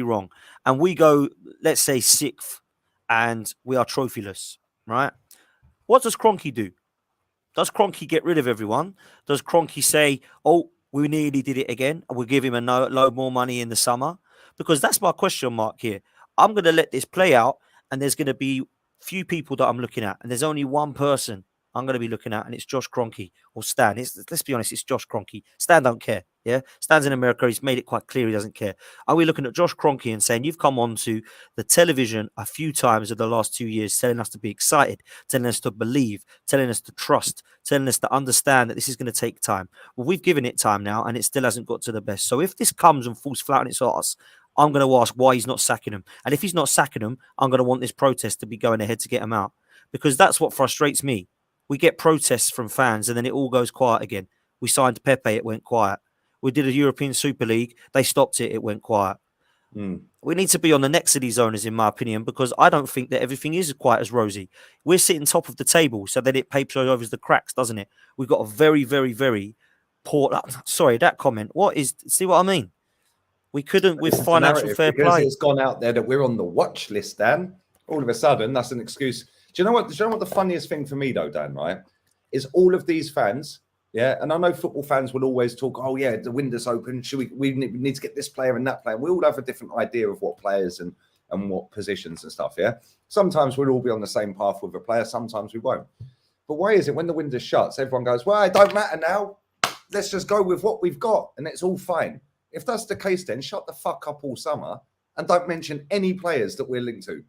wrong. And we go, let's say 6th, and we are trophyless, right? What does Kroenke do? Does Kroenke get rid of everyone? Does Kroenke say, we nearly did it again, and we'll give him a load more money in the summer? Because that's my question mark here. I'm going to let this play out, and there's going to be few people that I'm looking at, and there's only one person I'm going to be looking at, and it's Josh Kroenke or Stan. Let's be honest, it's Josh Kroenke. Stan don't care. Yeah, Stan's in America. He's made it quite clear he doesn't care. Are we looking at Josh Kroenke and saying, you've come onto the television a few times over the last 2 years, telling us to be excited, telling us to believe, telling us to trust, telling us to understand that this is going to take time. Well, we've given it time now, and it still hasn't got to the best. So if this comes and falls flat on its arse, I'm going to ask why he's not sacking him. And if he's not sacking him, I'm going to want this protest to be going ahead to get him out. Because that's what frustrates me. We get protests from fans and then it all goes quiet again. We signed Pepe, it went quiet. We did a European Super League, they stopped it, it went quiet. We need to be on the next of these owners, in my opinion, because I don't think that everything is quite as rosy. We're sitting top of the table, so then it papers over the cracks, doesn't it? We've got a very, very, very poor... Sorry, that comment. See what I mean? We couldn't with financial fair play. It's gone out there that we're on the watch list, Dan. All of a sudden, that's an excuse. Do you know what the funniest thing for me, though, Dan, right, is all of these fans, yeah, and I know football fans will always talk, oh, yeah, the window's open, we need to get this player and that player. We all have a different idea of what players and what positions and stuff, yeah? Sometimes we'll all be on the same path with a player, sometimes we won't. But why is it when the window shuts, everyone goes, well, it don't matter now. Let's just go with what we've got, and it's all fine. If that's the case, then shut the fuck up all summer and don't mention any players that we're linked to.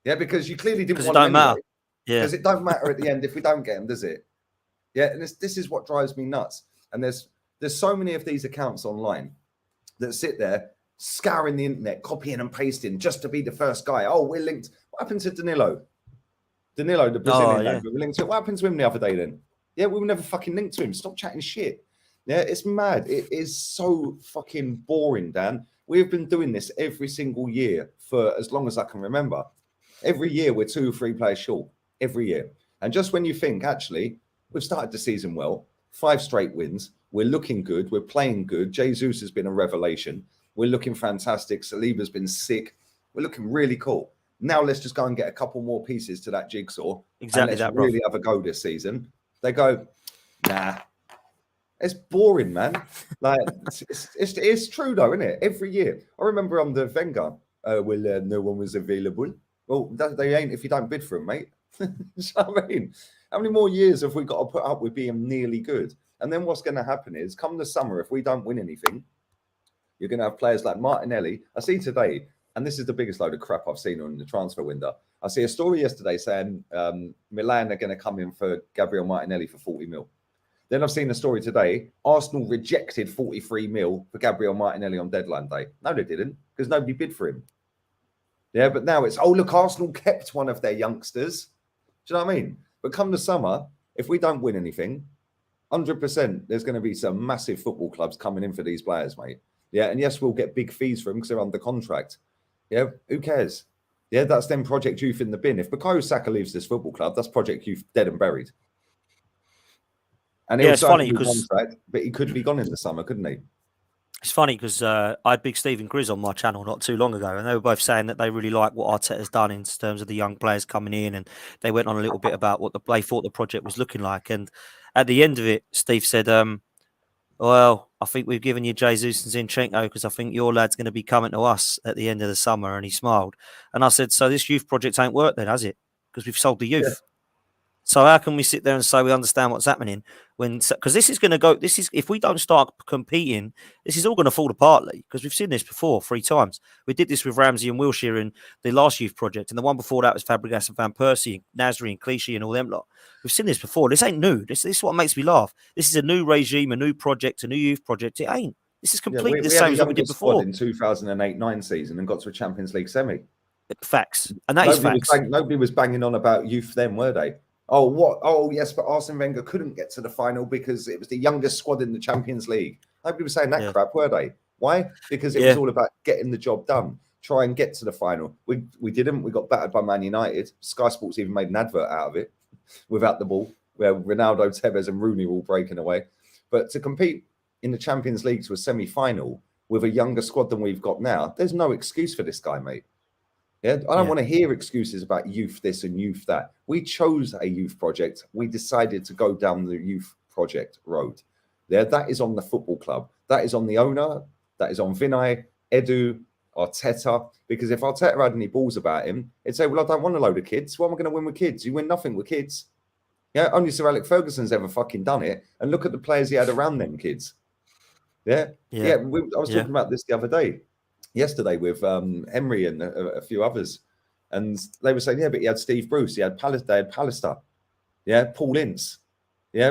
Yeah, because you clearly didn't want them anyway. Yeah, because it don't matter at the end if we don't get them, does it? Yeah, and this is what drives me nuts. And there's so many of these accounts online that sit there scouring the internet, copying and pasting just to be the first guy. Oh, we're linked. What happened to Danilo? Danilo, the Brazilian lad, we were linked to it. What happened to him the other day then? Yeah, we were never fucking linked to him. Stop chatting shit. Yeah, it's mad. It is so fucking boring, Dan. We've been doing this every single year for as long as I can remember. Every year we're 2 or 3 players short. Every year. And just when you think, actually, we've started the season well, 5 straight wins, we're looking good, we're playing good. Jesus has been a revelation. We're looking fantastic. Saliba's been sick. We're looking really cool. Now let's just go and get a couple more pieces to that jigsaw. Exactly and let's really have a go this season. They go, nah. It's boring, man. Like it's true though, isn't it? Every year, I remember on the Wenger, no one was available. Well, they ain't if you don't bid for them, mate. You know what I mean? How many more years have we got to put up with being nearly good? And then what's going to happen is, come the summer, if we don't win anything, you're going to have players like Martinelli. I see today, and this is the biggest load of crap I've seen on the transfer window. I see a story yesterday saying Milan are going to come in for Gabriel Martinelli for 40 mil. Then I've seen a story today. Arsenal rejected 43 mil for Gabriel Martinelli on deadline day. No, they didn't, because nobody bid for him. Yeah, but now it's, oh, look, Arsenal kept one of their youngsters. Do you know what I mean? But come the summer, if we don't win anything, 100% there's going to be some massive football clubs coming in for these players, mate. Yeah, and yes, we'll get big fees for them because they're under contract. Yeah, who cares? Yeah, that's then Project Youth in the bin. If Bukayo Saka leaves this football club, that's Project Youth dead and buried. And it's funny because, but he could be gone in the summer, couldn't he? It's funny because I had Big Stephen Grizz on my channel not too long ago, and they were both saying that they really like what Arteta's done in terms of the young players coming in, and they went on a little bit about what they thought the project was looking like. And at the end of it, Steve said, well, I think we've given you Jesus and Zinchenko because I think your lad's going to be coming to us at the end of the summer. And he smiled. And I said, so this youth project ain't worked then, has it? Because we've sold the youth. Yeah. So how can we sit there and say we understand what's happening when? Because this is going to go. This is, if we don't start competing, this is all going to fall apart. Because we've seen this before 3 times. We did this with Ramsey and Wilshere in the last youth project, and the one before that was Fabregas and Van Persie, Nasri and Clichy and all them lot. We've seen this before. This ain't new. This is what makes me laugh. This is a new regime, a new project, a new youth project. It ain't. This is completely the same as what we did before. In 2008-9 season and got to a Champions League semi. Facts, and that is facts. Nobody was banging on about youth then, were they? Oh, what? Oh, yes, but Arsene Wenger couldn't get to the final because it was the youngest squad in the Champions League. Nobody was saying that crap, were they? Why? Because it was all about getting the job done. Try and get to the final. We didn't. We got battered by Man United. Sky Sports even made an advert out of it without the ball, where Ronaldo, Tevez and Rooney were all breaking away. But to compete in the Champions League to a semi-final with a younger squad than we've got now, there's no excuse for this guy, mate. Yeah, I don't want to hear excuses about youth this and youth that. We chose a youth project. We decided to go down the youth project road. Yeah, that is on the football club. That is on the owner. That is on Vinay, Edu, Arteta. Because if Arteta had any balls about him, he'd say, well, I don't want a load of kids. What am I going to win with kids? You win nothing with kids. Yeah, only Sir Alex Ferguson's ever fucking done it. And look at the players he had around them kids. Yeah. I was talking about this the other day. Yesterday with Henry and a few others, and they were saying, yeah, but he had Steve Bruce, they had Pallister, Paul Ince,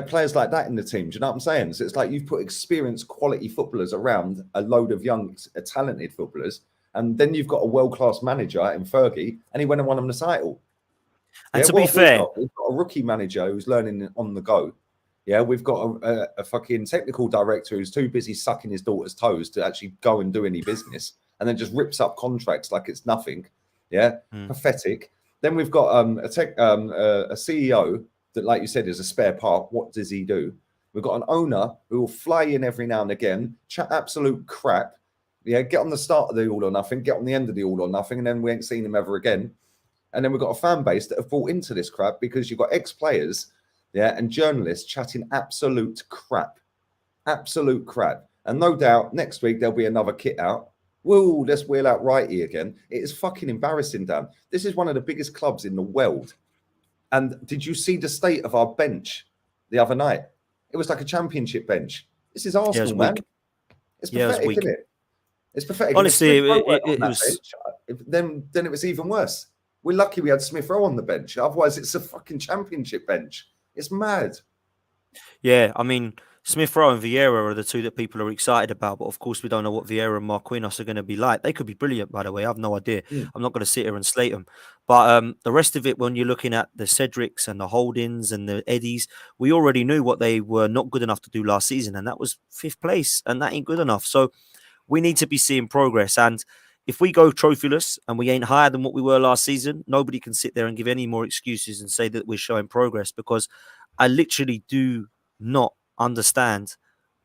players like that in the team. Do you know what I'm saying? So it's like you've put experienced, quality footballers around a load of young, talented footballers, and then you've got a world-class manager in Fergie, and he went and won them the title. And to be fair, we've got a rookie manager who's learning on the go. Yeah, we've got a fucking technical director who's too busy sucking his daughter's toes to actually go and do any business. And then just rips up contracts like it's nothing. Yeah, pathetic. Then we've got a CEO that, like you said, is a spare part. What does he do? We've got an owner who will fly in every now and again, chat absolute crap. Yeah, get on the start of the all or nothing, get on the end of the all or nothing, and then we ain't seen him ever again. And then we've got a fan base that have bought into this crap because you've got ex-players, and journalists chatting absolute crap. And no doubt next week there'll be another kit out. Whoa, let's wheel out righty again. It is fucking embarrassing, Dan. This is one of the biggest clubs in the world. And did you see the state of our bench the other night? It was like a championship bench. This is Arsenal, man. It's pathetic, isn't it? It's pathetic. Honestly, it was... Then it was even worse. We're lucky we had Smith Rowe on the bench. Otherwise, it's a fucking championship bench. It's mad. Yeah, I mean... Smith Rowe and Vieira are the two that people are excited about, but of course we don't know what Vieira and Marquinhos are going to be like. They could be brilliant, by the way. I have no idea. I'm not going to sit here and slate them. But the rest of it, when you're looking at the Cedrics and the Holdings and the Eddies, we already knew what they were not good enough to do last season, and that was 5th place, and that ain't good enough. So we need to be seeing progress. And if we go trophyless and we ain't higher than what we were last season, nobody can sit there and give any more excuses and say that we're showing progress, because I literally do not understand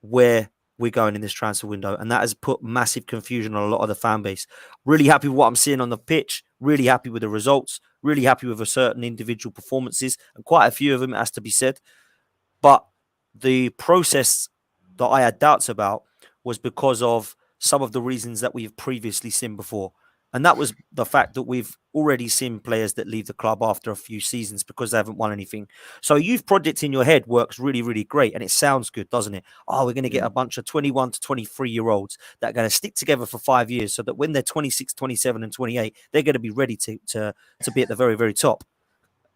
where we're going in this transfer window, and that has put massive confusion on a lot of the fan base. Really happy with what I'm seeing on the pitch, really happy with the results, really happy with certain individual performances, and quite a few of them, has to be said. But the process that I had doubts about was because of some of the reasons that we've previously seen before. And that was the fact that we've already seen players that leave the club after a few seasons because they haven't won anything. So a youth project in your head works really, really great. And it sounds good, doesn't it? Oh, we're going to get a bunch of 21 to 23-year-olds that are going to stick together for 5 years so that when they're 26, 27 and 28, they're going to be ready to be at the very, very top.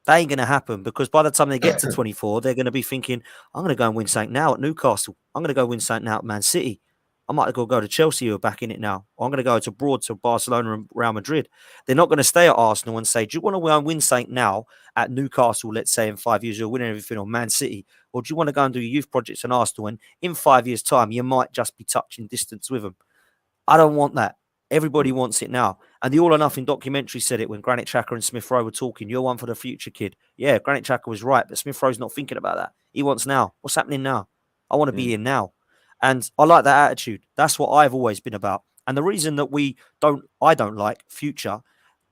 That ain't going to happen because by the time they get to 24, they're going to be thinking, I'm going to go and win something now at Newcastle. I'm going to go win something now at Man City. I might go to Chelsea who are back in it now. Or I'm going to go abroad to Barcelona and Real Madrid. They're not going to stay at Arsenal and say, do you want to win something now at Newcastle, let's say in 5 years, you're winning everything, or Man City? Or do you want to go and do youth projects in Arsenal and in 5 years' time, you might just be touching distance with them? I don't want that. Everybody wants it now. And the All or Nothing documentary said it when Granit Xhaka and Smith Rowe were talking. You're one for the future, kid. Yeah, Granit Xhaka was right, but Smith Rowe's not thinking about that. He wants now. What's happening now? I want to be in now. And I like that attitude. That's what I've always been about. And the reason that I don't like future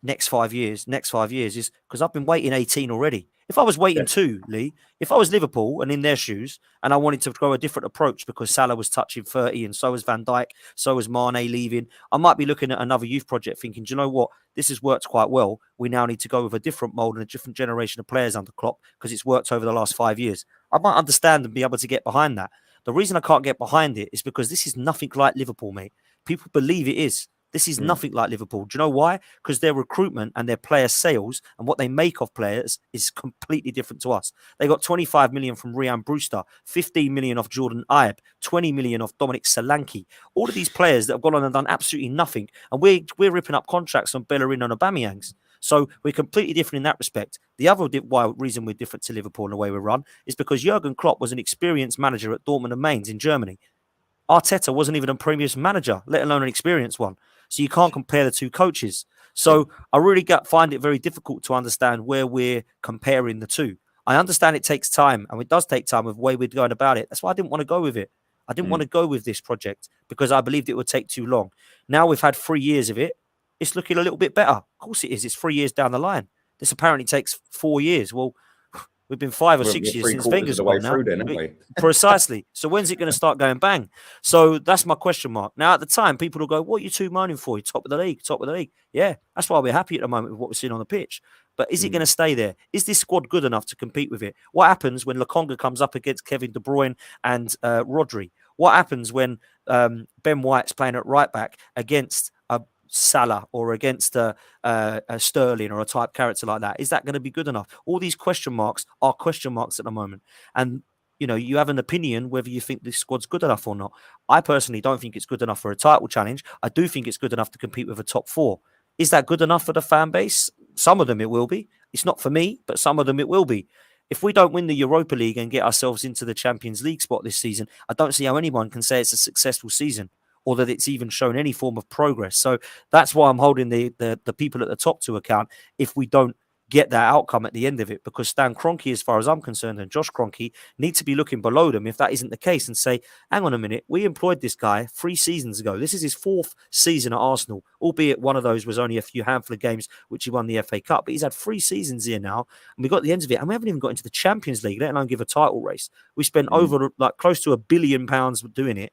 next 5 years is because I've been waiting 18 already. If I was waiting Lee, if I was Liverpool and in their shoes and I wanted to go a different approach because Salah was touching 30 and so was Van Dijk, so was Mane leaving, I might be looking at another youth project thinking, do you know what? This has worked quite well. We now need to go with a different mould and a different generation of players under Klopp because it's worked over the last 5 years. I might understand and be able to get behind that. The reason I can't get behind it is because this is nothing like Liverpool, mate. People believe it is. This is nothing like Liverpool. Do you know why? Because their recruitment and their player sales and what they make of players is completely different to us. They got 25 million from Ryan Brewster, 15 million off Jordan Ibe, 20 million off Dominic Solanke. All of these players that have gone on and done absolutely nothing. And we're ripping up contracts on Bellerin and Aubameyangs. So we're completely different in that respect. The other reason we're different to Liverpool in the way we run is because Jurgen Klopp was an experienced manager at Dortmund and Mainz in Germany. Arteta wasn't even a previous manager, let alone an experienced one. So you can't compare the two coaches. So I really find it very difficult to understand where we're comparing the two. I understand it takes time, and it does take time with the way we're going about it. That's why I didn't want to go with it. I didn't want to go with this project because I believed it would take too long. Now we've had 3 years of it. It's looking a little bit better. Of course it is. It's 3 years down the line. This apparently takes 4 years. Well, we've been 5 or 6 years since Wenger's gone now. Precisely. So when's it going to start going bang? So that's my question mark. Now, at the time, people will go, what are you two moaning for? You're top of the league. Yeah, that's why we're happy at the moment with what we're seeing on the pitch. But is it going to stay there? Is this squad good enough to compete with it? What happens when Lokonga comes up against Kevin De Bruyne and Rodri? What happens when Ben White's playing at right back against Salah or against a Sterling or a type character like that? Is that going to be good enough? All these question marks are question marks at the moment. And, you know, you have an opinion whether you think this squad's good enough or not. I personally don't think it's good enough for a title challenge. I do think it's good enough to compete with a top 4. Is that good enough for the fan base? Some of them it will be. It's not for me, but some of them it will be. If we don't win the Europa League and get ourselves into the Champions League spot this season, I don't see how anyone can say it's a successful season or that it's even shown any form of progress. So that's why I'm holding the people at the top to account if we don't get that outcome at the end of it, because Stan Kroenke, as far as I'm concerned, and Josh Kroenke need to be looking below them if that isn't the case and say, hang on a minute, we employed this guy 3 seasons ago. This is his 4th season at Arsenal, albeit one of those was only a handful of games which he won the FA Cup, but he's had 3 seasons here now, and we got the end of it, and we haven't even got into the Champions League, let alone give a title race. We spent over like close to £1 billion doing it.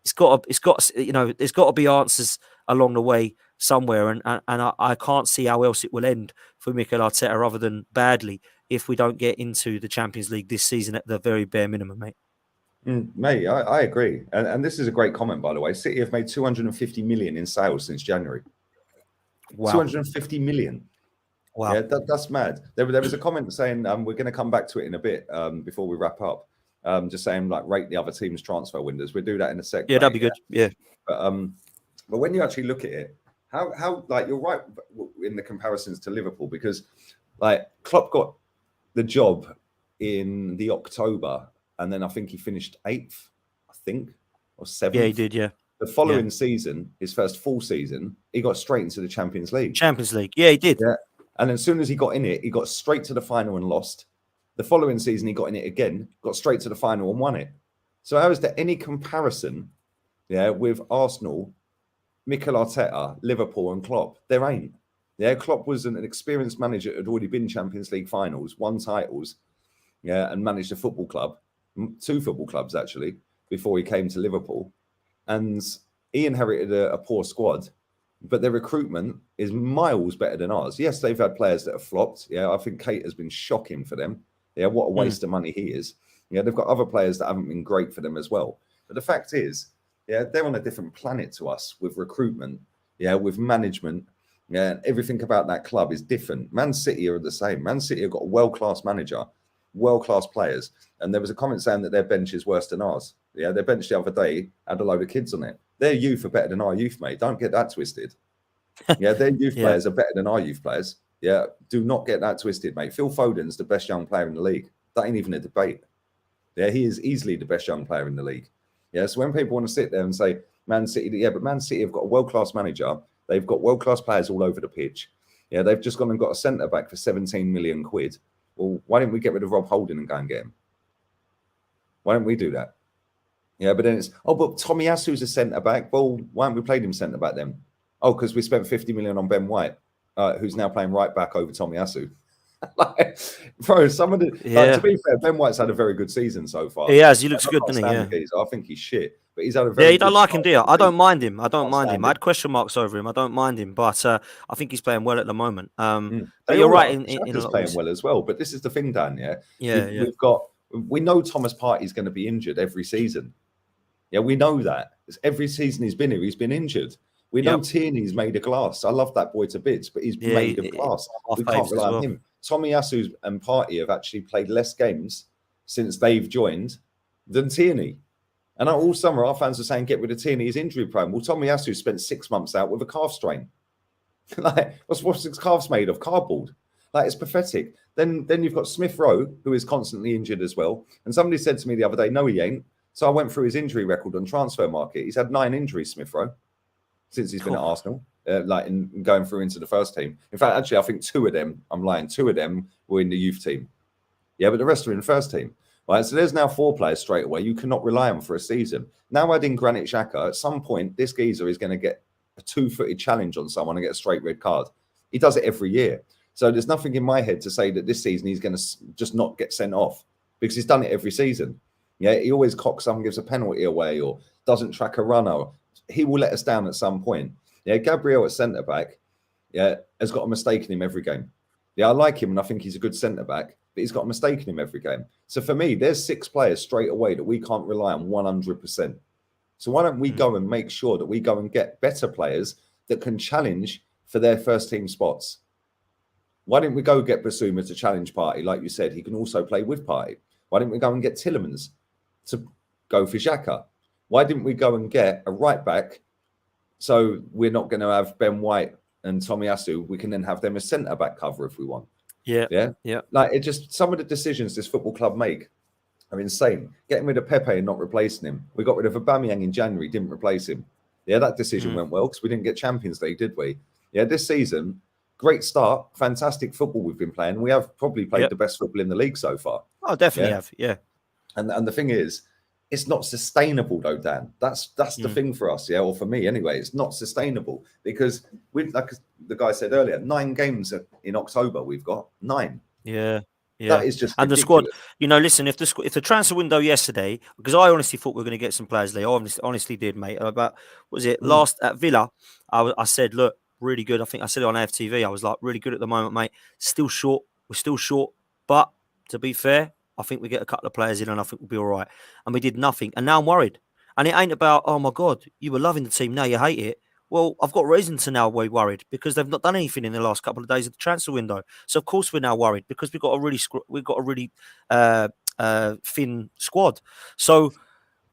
It's got, you know, there's got to be answers along the way somewhere, and I can't see how else it will end for Mikel Arteta other than badly if we don't get into the Champions League this season at the very bare minimum, mate. Mate, I agree, and this is a great comment, by the way. City have made 250 million in sales since January. Wow. 250 million. Wow, yeah, that's mad. There was a comment saying we're going to come back to it in a bit before we wrap up. Just saying, like, rate the other team's transfer windows. We'll do that in a sec. Yeah, that'd be good. Yeah. But when you actually look at it, how like, you're right in the comparisons to Liverpool, because like Klopp got the job in the October, and then I think he finished 8th, or 7th. Yeah, he did. Yeah. The following season, his first full season, he got straight into the Champions League. Yeah, he did. Yeah. And as soon as he got in it, he got straight to the final and lost. The following season, he got in it again, got straight to the final and won it. So how is there any comparison, with Arsenal, Mikel Arteta, Liverpool and Klopp? There ain't. Yeah, Klopp was an experienced manager that had already been Champions League finals, won titles, and managed a football club, 2 football clubs actually. before he came to Liverpool, and he inherited a poor squad, but their recruitment is miles better than ours. Yes, they've had players that have flopped. Yeah, I think Kate has been shocking for them. Yeah, what a waste of money he is. Yeah, they've got other players that haven't been great for them as well. But the fact is, yeah, they're on a different planet to us with recruitment, yeah, with management. Yeah, everything about that club is different. Man City are the same. Man City have got a world-class manager, world-class players. And there was a comment saying that their bench is worse than ours. Yeah, their bench the other day had a load of kids on it. Their youth are better than our youth, mate. Don't get that twisted. Yeah, their youth players are better than our youth players. Yeah, do not get that twisted, mate. Phil Foden's the best young player in the league. That ain't even a debate. Yeah, he is easily the best young player in the league. Yeah, so when people want to sit there and say, Man City, yeah, but Man City have got a world-class manager. They've got world-class players all over the pitch. Yeah, they've just gone and got a centre-back for 17 million quid. Well, why didn't we get rid of Rob Holding and go and get him? Why don't we do that? Yeah, but then it's, oh, but Tomiyasu's a centre-back. Well, why haven't we played him centre-back then? Oh, because we spent 50 million on Ben White, who's now playing right back over Tomiyasu. Like, bro, some of the to be fair, Ben White's had a very good season so far. He has. He looks good, doesn't he? Yeah. I think he's shit, but he's had a very you don't like him, do you? I don't mind him. I don't mind him. I I had question marks over him. I don't mind him, but I think he's playing well at the moment. But you're right. Shaka's playing well as well. But this is the thing, Dan. We know Thomas Partey's going to be injured every season. Yeah, we know that. Every season he's been here, he's been injured. We know Tierney's made of glass. I love that boy to bits, but he's made of glass. We can't rely on him. Tomiyasu and Partey have actually played less games since they've joined than Tierney. And all summer, our fans are saying, get rid of Tierney, he's injury prone. Well, Tomiyasu spent 6 months out with a calf strain. Like, what's his calves made of? Cardboard. Like, it's pathetic. Then you've got Smith Rowe, who is constantly injured as well. And somebody said to me the other day, no, he ain't. So I went through his injury record on Transfer Market. He's had 9 injuries, Smith Rowe, since he's been at Arsenal. Going through into the first team. In fact, actually, I think 2 of them, I'm lying, 2 of them were in the youth team. Yeah, but the rest are in the first team. Right, so there's now 4 players straight away you cannot rely on for a season. Now adding Granit Xhaka, at some point, this geezer is going to get a 2-footed challenge on someone and get a straight red card. He does it every year. So there's nothing in my head to say that this season he's going to just not get sent off, because he's done it every season. Yeah, he always cocks someone, gives a penalty away, or doesn't track a runner. He will let us down at some point. Yeah, Gabriel at centre-back, has got a mistake in him every game. Yeah, I like him and I think he's a good centre-back, but he's got a mistake in him every game. So for me, there's 6 players straight away that we can't rely on 100%. So why don't we go and make sure that we go and get better players that can challenge for their first team spots? Why didn't we go get Basuma to challenge Partey? Like you said, he can also play with Partey. Why didn't we go and get Tielemans to go for Xhaka? Why didn't we go and get a right back? So we're not going to have Ben White and Tomiyasu. We can then have them as centre-back cover if we want. Yeah. Like, it just, some of the decisions this football club make are insane. Getting rid of Pepe and not replacing him. We got rid of Aubameyang in January, didn't replace him. Yeah, that decision went well because we didn't get Champions League, did we? Yeah, this season, great start. Fantastic football we've been playing. We have probably played the best football in the league so far. Oh, definitely have. Yeah. And the thing is, it's not sustainable though, Dan. That's the thing for us, or for me anyway. It's not sustainable because like the guy said earlier, 9 games in October we've got 9. Yeah. That is just and ridiculous. The squad. Listen, if the transfer window yesterday, because I honestly thought we were going to get some players there. I honestly did, mate. About last at Villa, I said, look, really good. I think I said it on AFTV. I was like, really good at the moment, mate. Still short. We're still short, but to be fair, I think we get a couple of players in and I think we'll be all right. And we did nothing. And now I'm worried. And it ain't about, oh my God, you were loving the team, now you hate it. Well, I've got reason to now be worried because they've not done anything in the last couple of days of the transfer window. So of course we're now worried because we've got a really thin squad. So,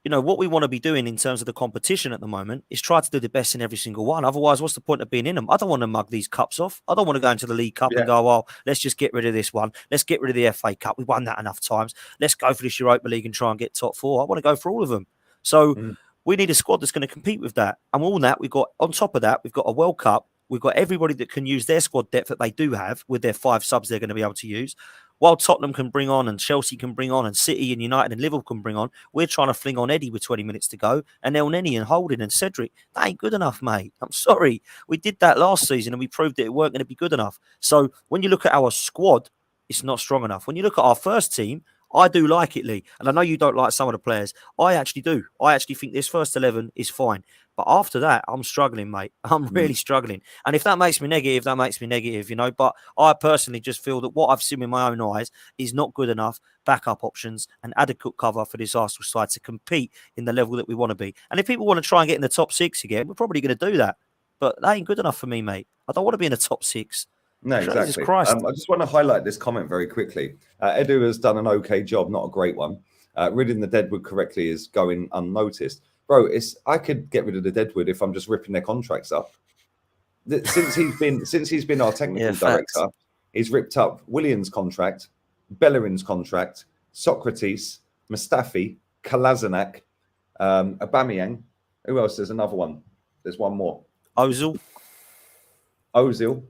what we want to be doing in terms of the competition at the moment is try to do the best in every single one. Otherwise, what's the point of being in them? I don't want to mug these cups off. I don't want to go into the League Cup and go, well, let's just get rid of this one. Let's get rid of the FA Cup. We've won that enough times. Let's go for this Europa League and try and get top 4. I want to go for all of them. So we need a squad that's going to compete with that. And all that, on top of that, we've got a World Cup. We've got everybody that can use their squad depth that they do have with their 5 subs they're going to be able to use. While Tottenham can bring on and Chelsea can bring on and City and United and Liverpool can bring on, we're trying to fling on Eddie with 20 minutes to go and El Neni and Holding and Cedric. That ain't good enough, mate. I'm sorry. We did that last season and we proved that it weren't going to be good enough. So when you look at our squad, it's not strong enough. When you look at our first team, I do like it, Lee. And I know you don't like some of the players. I actually do. I actually think this first 11 is fine. But after that, I'm struggling, mate. I'm really struggling. And if that makes me negative, that makes me negative, you know. But I personally just feel that what I've seen with my own eyes is not good enough backup options and adequate cover for this Arsenal side to compete in the level that we want to be. And if people want to try and get in the top 6 again, we're probably going to do that. But that ain't good enough for me, mate. I don't want to be in the top 6. No, Jesus exactly. Christ. I just want to highlight this comment very quickly. Edu has done an okay job, not a great one. Ridding the deadwood correctly is going unnoticed. Bro, I could get rid of the deadwood if I'm just ripping their contracts up. Since he's been our technical director, he's ripped up Williams' contract, Bellerin's contract, Socrates, Mustafi, Kolasinac, Aubameyang. Who else? There's another one. There's one more. Ozil,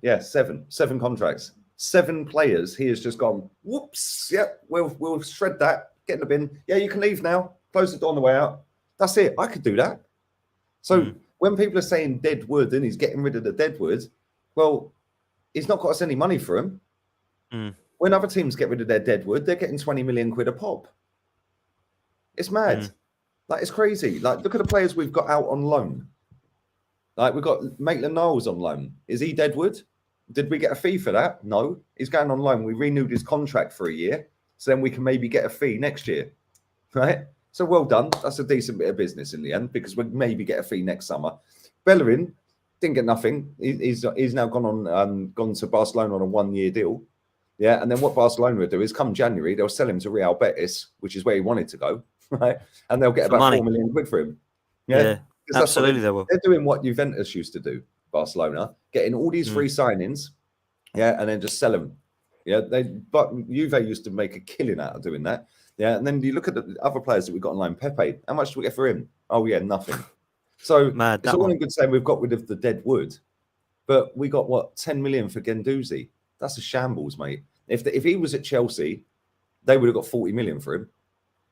yeah, seven contracts, 7 players. He has just gone, whoops, yep, we'll shred that, get in the bin. Yeah, you can leave now. Close the door on the way out. That's it. I could do that. So when people are saying dead wood and he's getting rid of the dead wood, well, he's not got us any money for him. When other teams get rid of their dead wood, they're getting 20 million quid a pop. It's mad. Like, it's crazy. Like, look at the players we've got out on loan. Like, we've got Maitland-Niles on loan. Is he deadwood? Did we get a fee for that? No. He's going on loan. We renewed his contract for a year, so then we can maybe get a fee next year, right? So well done. That's a decent bit of business in the end, because we'd maybe get a fee next summer. Bellerin didn't get nothing. He's now gone to Barcelona on a 1-year deal. Yeah, and then what Barcelona will do is come January, they'll sell him to Real Betis, which is where he wanted to go, right? And they'll get about 4 million quid for him. Yeah. Absolutely, they will. They're doing what Juventus used to do, Barcelona, getting all these free signings, yeah, and then just sell them. Yeah, but Juve used to make a killing out of doing that. Yeah, and then you look at the other players that we've got online. Pepe, how much do we get for him? Oh yeah, nothing. So it's all in good saying we've got rid of the dead wood, but we got what, 10 million for Guendouzi? That's a shambles, mate. If he was at Chelsea, they would have got 40 million for him.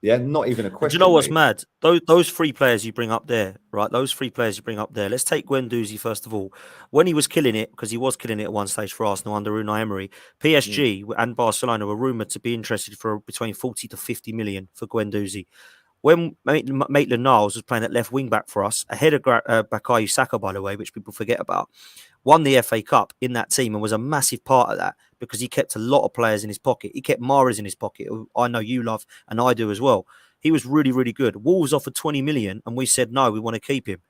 Yeah, not even a question. Do you know what's mad? Those 3 players you bring up there, right? Those 3 players you bring up there. Let's take Guendouzi first of all. When he was killing it, because he was killing it at one stage for Arsenal under Unai Emery, PSG and Barcelona were rumoured to be interested for between 40 to 50 million for Guendouzi. When Maitland-Niles was playing at left wing back for us, ahead of Bukayo Saka, by the way, which people forget about, won the FA Cup in that team and was a massive part of that because he kept a lot of players in his pocket. He kept Mahrez in his pocket, who I know you love and I do as well. He was really, really good. Wolves offered 20 million and we said, no, we want to keep him.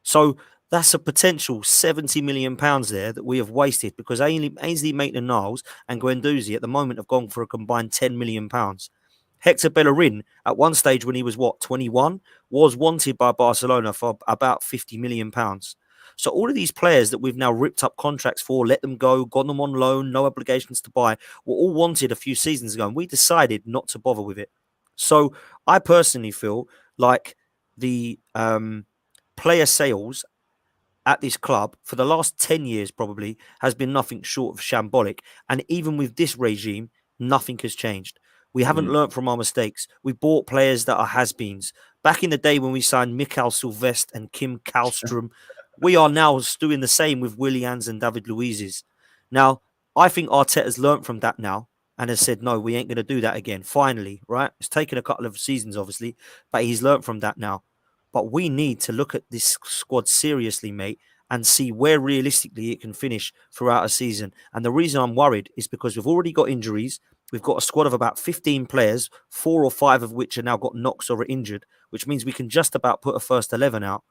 So that's a potential 70 million pounds there that we have wasted because Ainsley Maitland-Niles and Guendouzi at the moment have gone for a combined 10 million pounds. Hector Bellerin, at one stage when he was, 21, was wanted by Barcelona for about 50 million pounds. So all of these players that we've now ripped up contracts for, let them go, got them on loan, no obligations to buy, were all wanted a few seasons ago, and we decided not to bother with it. So I personally feel like the player sales at this club for the last 10 years probably has been nothing short of shambolic. And even with this regime, nothing has changed. We haven't learnt from our mistakes. We bought players that are has-beens. Back in the day when we signed Mikael Silvestre and Kim Kallstrom, we are now doing the same with Willians and David Luiz's. Now, I think Arteta has learnt from that now and has said, no, we ain't going to do that again. Finally, right? It's taken a couple of seasons, obviously, but he's learnt from that now. But we need to look at this squad seriously, mate, and see where realistically it can finish throughout a season. And the reason I'm worried is because we've already got injuries. We've got a squad of about 15 players, 4 or 5 of which are now got knocks or are injured, which means we can just about put a first 11 out.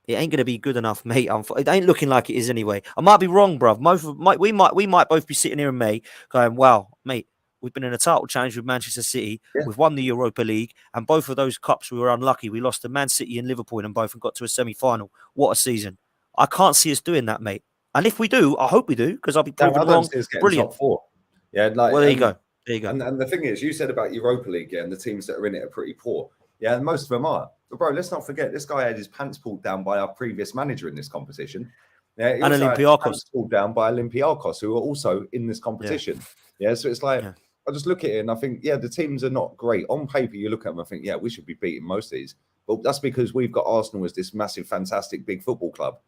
It ain't going to be good enough, mate. It ain't looking like it is anyway. I might be wrong, bruv. We might both be sitting here in May going, wow, mate, we've been in a title challenge with Manchester City. Yeah. We've won the Europa League. And both of those cups, we were unlucky. We lost to Man City and Liverpool and both and got to a semi-final. What a season. I can't see us doing that, mate. And if we do, I hope we do, because I'll be proven wrong. Brilliant. Top 4. Yeah, well, there you go. There you go. And the thing is, you said about Europa League, and the teams that are in it are pretty poor. Yeah, and most of them are. But bro, let's not forget, this guy had his pants pulled down by our previous manager in this competition. Yeah, and Olympiacos. Pulled down by Olympiacos, who are also in this competition. Yeah, so it's like, I just look at it and I think, yeah, the teams are not great. On paper, you look at them and think, yeah, we should be beating most of these. But that's because we've got Arsenal as this massive, fantastic, big football club.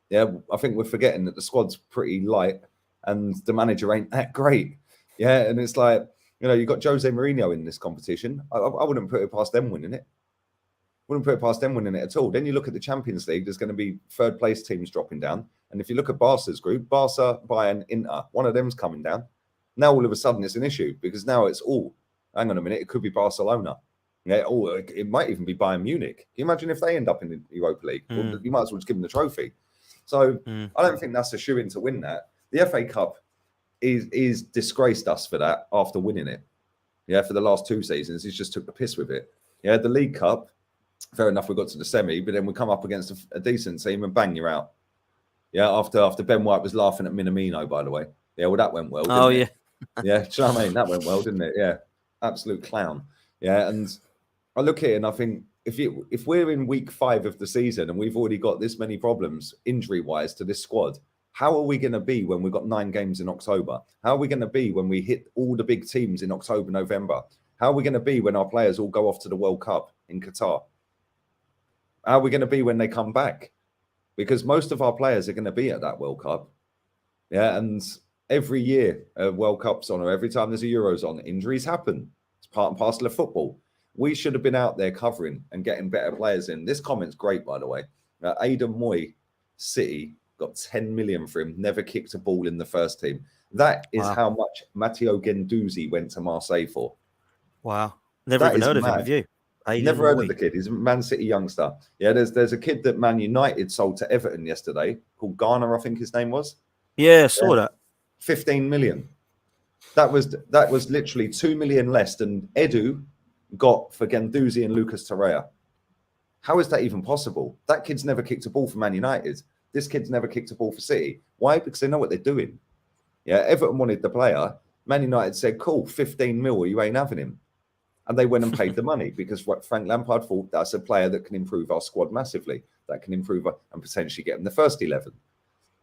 Yeah, I think we're forgetting that the squad's pretty light and the manager ain't that great. Yeah, and it's like, You know, you've got Jose Mourinho in this competition. I wouldn't put it past them winning it. Wouldn't put it past them winning it at all. Then you look at the Champions League, there's going to be third place teams dropping down. And if you look at Barca's group, Barca, Bayern, Inter, one of them's coming down. Now all of a sudden it's an issue because now it's all, hang on a minute, it could be Barcelona. Yeah, or it might even be Bayern Munich. Can you imagine if they end up in the Europa League? Well, you might as well just give them the trophy. So I don't think that's a shoe-in to win that. The FA Cup is disgraced us for that after winning it. Yeah, for the last 2 seasons, he's just took the piss with it. Yeah, the League Cup, fair enough, we got to the semi, but then we come up against a decent team and bang, you're out. Yeah, after Ben White was laughing at Minamino, by the way. Yeah, well, that went well. Oh, yeah. Yeah, do you know what I mean? That went well, didn't it? Yeah, absolute clown. Yeah, and I look at it and I think if we're in week 5 of the season and we've already got this many problems injury-wise to this squad, how are we going to be when we've got 9 games in October? How are we going to be when we hit all the big teams in October, November? How are we going to be when our players all go off to the World Cup in Qatar? How are we going to be when they come back? Because most of our players are going to be at that World Cup. Yeah, and every year a World Cup's on, or every time there's a Euros on, injuries happen. It's part and parcel of football. We should have been out there covering and getting better players in. This comment's great, by the way. Aidan Moy, City, got 10 million for him, never kicked a ball in the first team. That is how much Matteo Guendouzi went to Marseille for. Wow. Never even heard of him, have you? Never heard of the kid. He's a Man City youngster. Yeah, there's a kid that Man United sold to Everton yesterday called Garner, I think his name was. Yeah, saw that. 15 million. That was literally 2 million less than Edu got for Guendouzi and Lucas Torreira. How is that even possible? That kid's never kicked a ball for Man United. This kid's never kicked a ball for City. Why? Because they know what they're doing. Yeah, Everton wanted the player. Man United said, cool, 15 mil, you ain't having him. And they went and paid the money because what Frank Lampard thought, that's a player that can improve our squad massively, that can improve and potentially get in the first 11.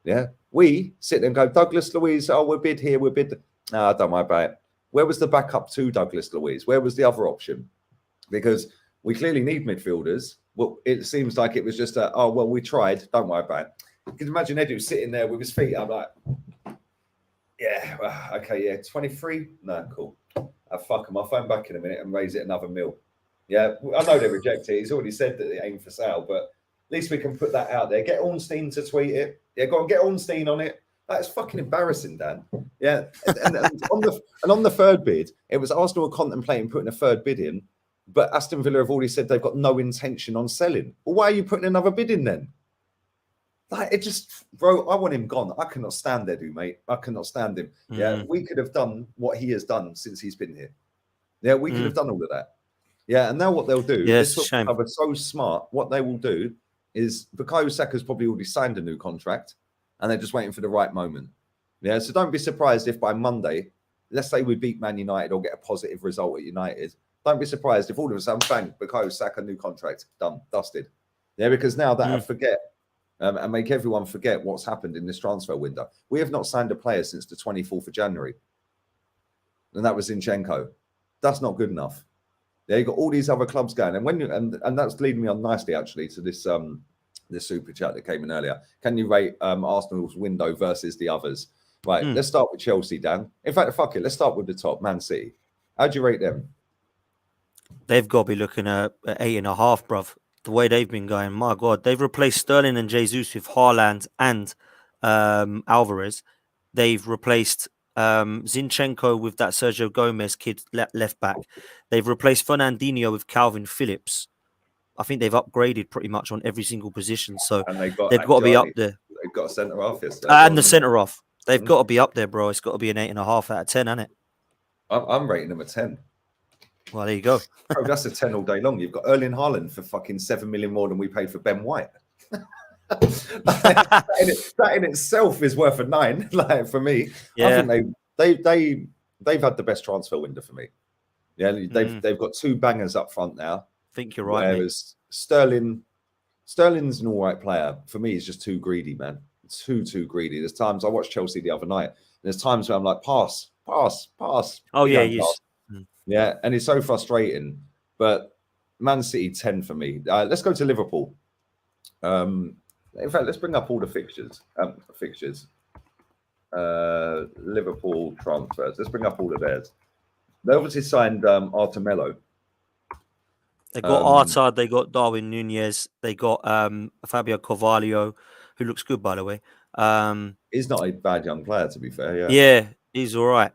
Yeah, we sit there and go, Douglas Luiz, oh, we're bid here, we're bid. No, don't worry about it. Where was the backup to Douglas Luiz? Where was the other option? Because we clearly need midfielders. Well, it seems like it was just we tried. Don't worry about it. You can imagine Edu sitting there with his feet up like, yeah, okay, yeah, 23? No, cool. Fuck him. I'll phone back in a minute and raise it another mil. Yeah, I know they reject it. He's already said that it ain't for sale, but at least we can put that out there. Get Ornstein to tweet it. Yeah, go and get Ornstein on it. That's fucking embarrassing, Dan. Yeah, and on the third bid, it was Arsenal contemplating putting a third bid in, but Aston Villa have already said they've got no intention on selling. Well, why are you putting another bid in then? Like, it just, bro, I want him gone. I cannot stand Edu, mate. I cannot stand him. Yeah, we could have done what he has done since he's been here. Yeah, we could have done all of that. Yeah, and now what they'll do, this football is so smart, what they will do is, Bukayo Saka's probably already signed a new contract, and they're just waiting for the right moment. Yeah, so don't be surprised if by Monday, let's say we beat Man United or get a positive result at United, don't be surprised if all of a sudden, bang, Bukayo Saka, new contract, done, dusted. Yeah, because now that I forget, and make everyone forget what's happened in this transfer window. We have not signed a player since the 24th of January. And that was Zinchenko. That's not good enough. Yeah, you've got all these other clubs going. And when you and that's leading me on nicely, actually, to this this super chat that came in earlier. Can you rate Arsenal's window versus the others? Right, let's start with Chelsea, Dan. In fact, fuck it, let's start with the top, Man City. How'd you rate them? They've got to be looking at 8.5, bruv. The way they've been going, my God, they've replaced Sterling and Jesus with Haaland and Alvarez. They've replaced Zinchenko with that Sergio Gomez kid left back. They've replaced Fernandinho with Calvin Phillips. I think they've upgraded pretty much on every single position. So they've got to be up there. They've got a centre half yesterday. And the centre half. They've got to be up there, bro. It's got to be an 8.5 out of 10, hasn't it? I'm rating them a 10. Well, there you go. Bro, that's a 10 all day long. You've got Erling Haaland for fucking 7 million more than we paid for Ben White. that in itself is worth a 9. Like, for me, I think they've had the best transfer window for me. Yeah, they've got 2 bangers up front now. I think you're right. Whereas Sterling's an all right player. For me, he's just too greedy, man. Too greedy. There's times I watched Chelsea the other night. There's times where I'm like, pass. Oh yeah, he is. Yeah, and it's so frustrating. But Man City 10 for me. Let's go to Liverpool. In fact, let's bring up all the fixtures. Liverpool transfers. Let's bring up all of theirs. They obviously signed Artemelo. They got Arta, they got Darwin Nunez, they got Fabio Carvalho, who looks good, by the way. He's not a bad young player, to be fair. Yeah, he's all right.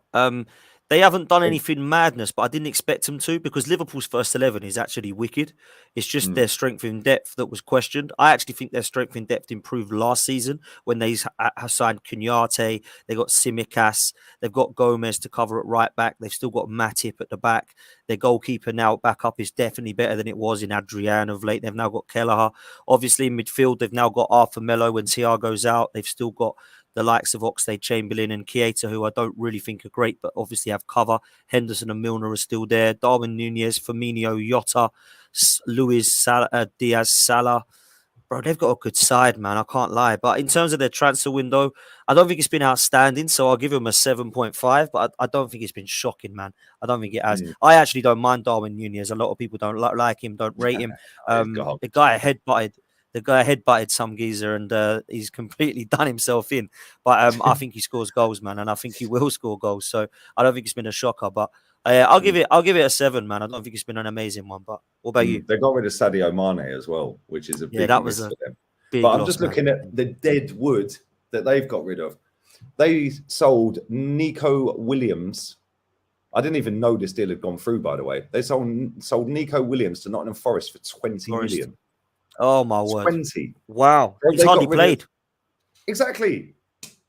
They haven't done anything madness, but I didn't expect them to, because Liverpool's first 11 is actually wicked. It's just their strength in depth that was questioned. I actually think their strength in depth improved last season when they signed Cunate. They got Simicas. They've got Gomez to cover at right back. They've still got Matip at the back. Their goalkeeper now back up is definitely better than it was in Adrian of late. They've now got Kelleher. Obviously, in midfield, they've now got Arthur Melo when Thiago's out. They've still got the likes of Oxlade-Chamberlain and Keita, who I don't really think are great, but obviously have cover. Henderson and Milner are still there. Darwin Nunez, Firmino, Jota, Luis Diaz, Salah. Bro, they've got a good side, man. I can't lie. But in terms of their transfer window, I don't think it's been outstanding, so I'll give them a 7.5, but I don't think it's been shocking, man. I don't think it has. I actually don't mind Darwin Nunez. A lot of people don't like him, don't rate him. The guy headbutted some geezer and he's completely done himself in. But I think he scores goals, man, and I think he will score goals. So I don't think it's been a shocker. But I'll give it a 7, man. I don't think it's been an amazing one. But what about you? They got rid of Sadio Mane as well, which is a big miss for them. But I'm just looking at the dead wood that they've got rid of. They sold Nico Williams. I didn't even know this deal had gone through, by the way. They sold Nico Williams to Nottingham Forest for 20 million. Oh, my word. 20. Wow. Bro, he's hardly played. Exactly.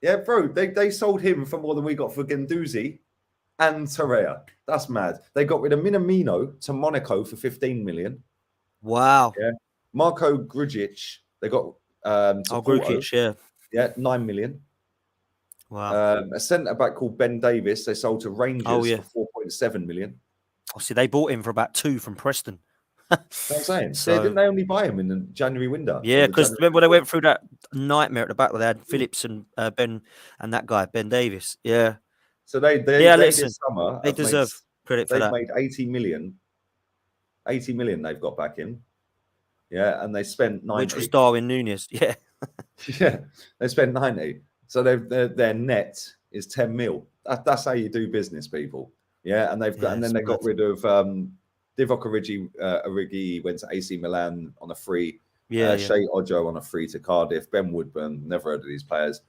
Yeah, bro. They sold him for more than we got for Guendouzi and Torreira. That's mad. They got rid of Minamino to Monaco for 15 million. Wow. Yeah. Marco Grujic, they got Grujic, yeah, 9 million. Wow. A centre back called Ben Davis, they sold to Rangers for 4.7 million. Oh, see, they bought him for about 2 from Preston. That's what I'm saying. So, didn't they only buy him in the January window? Yeah, because remember they went through that nightmare at the back where they had Phillips and Ben and that guy, Ben Davis. Yeah. So they listen, this summer they deserve credit for that. They've made 80 million. 80 million they've got back in. Yeah, and they spent 90. Which was Darwin Nunez. Yeah. Yeah, they spent 90. So their net is 10 mil. That's how you do business, people. Yeah, and they've got, and then they got rid of Divock Origi went to AC Milan on a free. Shea Ojo on a free to Cardiff. Ben Woodburn, never heard of these players.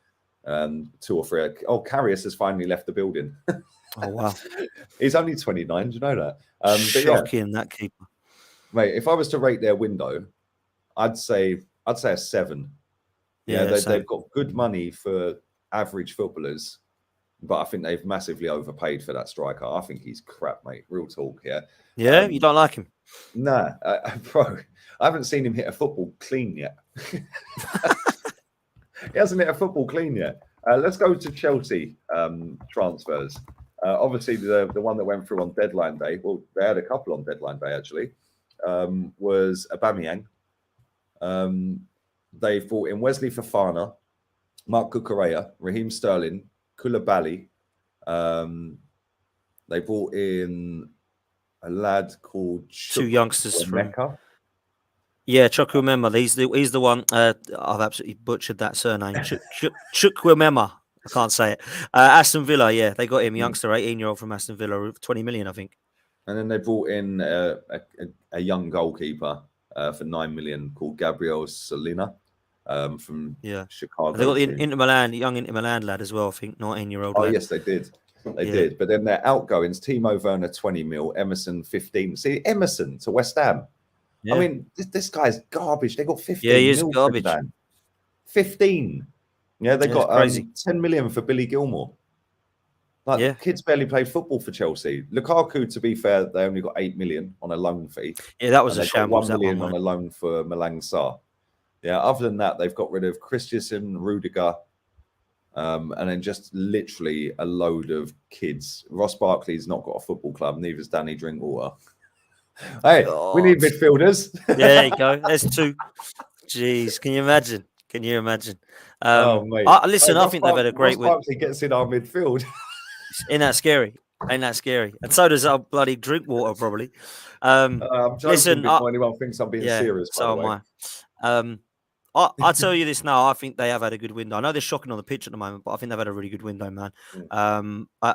2 or 3. Oh, Karius has finally left the building. Oh wow, he's only 29. Do you know that? Shocking, that keeper. Mate, if I was to rate their window, I'd say a 7. Yeah, they've got good money for average footballers, but I think they've massively overpaid for that striker. I think he's crap, mate. Real talk, yeah. Yeah, you don't like him? Nah, bro. I haven't seen him hit a football clean yet. He hasn't hit a football clean yet. Let's go to Chelsea transfers. Obviously, the one that went through on deadline day, well, they had a couple on deadline day, actually, was Aubameyang. They brought in Wesley Fofana, Marc Cucurella, Raheem Sterling, Koulibaly. They brought in a lad called 2 youngsters from Mecca. Yeah, Chukwuemeka. He's the one. I've absolutely butchered that surname. Chukwuemeka. I can't say it. Aston Villa. Yeah, they got him, youngster, 18-year-old from Aston Villa, 20 million, I think. And then they brought in a young goalkeeper for 9 million called Gabriel Solina from Chicago. And they got the Inter Milan, young Inter Milan lad as well, I think, 19-year-old. Oh, yes, they did. They did. But then their outgoings, Timo Werner, 20 mil, Emerson, 15. See, Emerson to West Ham. Yeah. I mean, this guy's garbage. They got 15. Yeah, he is garbage. 15. Yeah, they got 10 million for Billy Gilmore. Kids barely played football for Chelsea. Lukaku, to be fair, they only got 8 million on a loan fee. Yeah, that was a shambles. 1 million on a loan for Malang Sarr. Yeah, other than that, they've got rid of Christensen, Rudiger, and then just literally a load of kids. Ross Barkley's not got a football club, neither's Danny Drinkwater. Hey, we need midfielders. Yeah, there you go. There's 2. Jeez, can you imagine? Mate. Listen, I think they've had a great week. He gets in our midfield. Ain't that scary? And so does our bloody Drinkwater, probably. I'm joking before anyone thinks I'm being serious. So am I. I tell you this now. I think they have had a good window. I know they're shocking on the pitch at the moment, but I think they've had a really good window, man.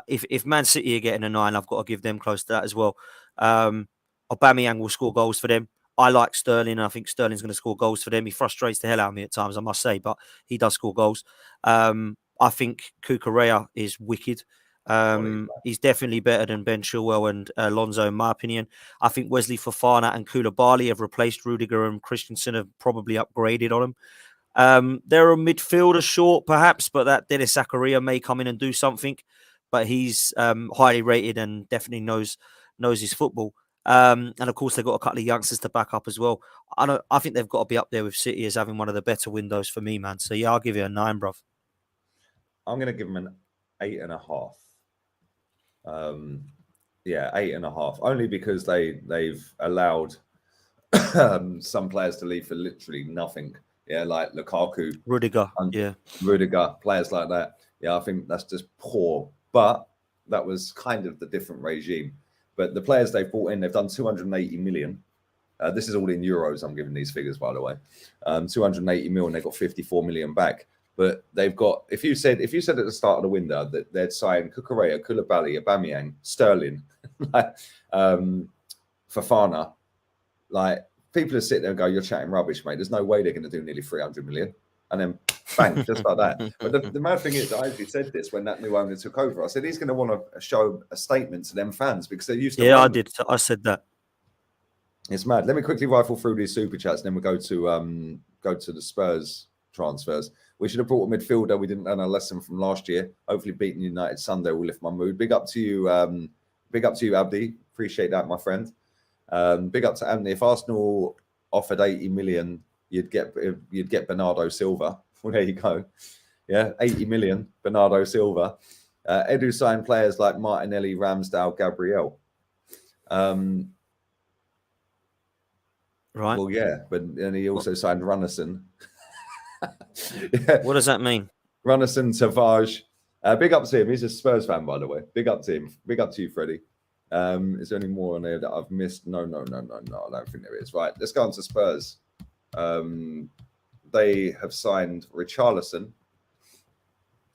If Man City are getting a 9, I've got to give them close to that as well. Aubameyang will score goals for them. I like Sterling, and I think Sterling's going to score goals for them. He frustrates the hell out of me at times, I must say, but he does score goals. I think Cucurella is wicked. He's definitely better than Ben Chilwell and Alonso, in my opinion. I think Wesley Fofana and Koulibaly have replaced Rudiger, and Christensen have probably upgraded on him. They're a midfielder short, perhaps, but that Dennis Zakaria may come in and do something. But he's highly rated and definitely knows his football. And of course, they've got a couple of youngsters to back up as well. I think they've got to be up there with City as having one of the better windows for me, man. So yeah, I'll give you a 9, bruv. I'm going to give them an 8.5. 8.5. Only because they've allowed some players to leave for literally nothing. Yeah, like Lukaku, Rudiger, Rudiger, players like that. Yeah, I think that's just poor. But that was kind of the different regime. But the players they've brought in, they've done 280 million. This is all in euros. I'm giving these figures, by the way. 280 million. They got 54 million back. But they've got. If you said at the start of the window that they'd sign Cucurella, Koulibaly, Aubameyang, Sterling, Fofana, like people are sitting there and go, "You're chatting rubbish, mate. There's no way they're going to do nearly 300 million." And then bang, just like that. But the mad thing is, I actually said this when that new owner took over. I said he's going to want to show a statement to them fans because they used to. Yeah, I did. I said that. It's mad. Let me quickly rifle through these super chats, and then we'll go to the Spurs transfers. We should have brought a midfielder. We didn't learn our lesson from last year. Hopefully, beating United Sunday will lift my mood. Big up to you, Abdi. Appreciate that, my friend. Big up to Anthony. If Arsenal offered 80 million, you'd get Bernardo Silva. Well, there you go. Yeah, 80 million, Bernardo Silva. Edu signed players like Martinelli, Ramsdale, Gabriel. Right. Well, yeah, but then he also signed Runnison. What does that mean? Runnison, Savage. Big up to him. He's a Spurs fan, by the way. Big up to him. Big up to you, Freddie. Is there any more on there that I've missed? No. I don't think there is. Right, let's go on to Spurs. They have signed Richarlison.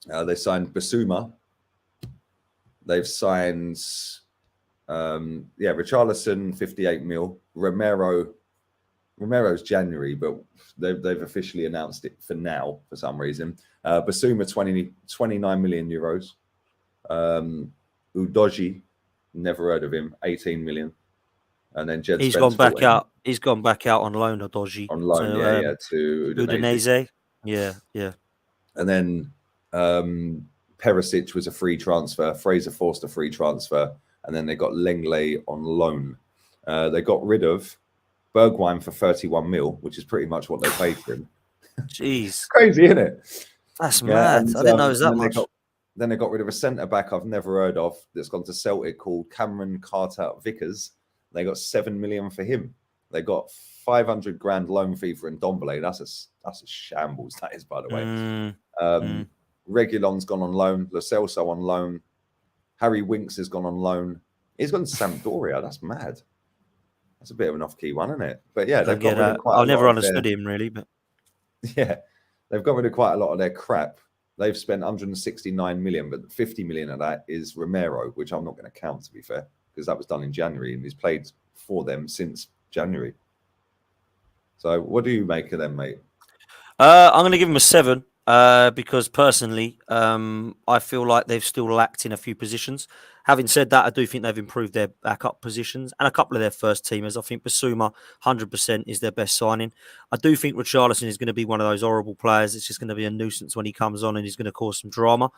They signed Basuma. They've signed, Richarlison, 58 mil. Romero's January, but they've officially announced it for now for some reason. Basuma, 29 million euros. Udoji, never heard of him, 18 million. And then Jed He's Spence gone back out. He's gone back out on loan, Udoji. On loan, to Udinese. Yeah. And then Perisic was a free transfer. Fraser Forster, a free transfer. And then they got Lenglet on loan. They got rid of Bergwijn for 31 mil, which is pretty much what they paid for him. Jeez. Crazy, isn't it? That's mad. I didn't know it was that much. Then they got rid of a centre-back I've never heard of that's gone to Celtic called Cameron Carter-Vickers. They got 7 million for him. They got 500 grand loan fee for Ndombele. That's a shambles, that is, by the way. Reguilon's gone on loan. Lo Celso on loan. Harry Winks has gone on loan. He's gone to Sampdoria. That's mad. That's a bit of an off-key one, isn't it? But yeah, they've got rid of quite. I never understood him really, but yeah, they've got rid of quite a lot of their crap. They've spent 169 million, but 50 million of that is Romero, which I'm not going to count, to be fair, because that was done in January and he's played for them since January. So, what do you make of them, mate? I'm going to give him a 7 because personally, I feel like they've still lacked in a few positions. Having said that, I do think they've improved their backup positions and a couple of their first teamers. I think Basuma, 100%, is their best signing. I do think Richarlison is going to be one of those horrible players. It's just going to be a nuisance when he comes on and he's going to cause some drama.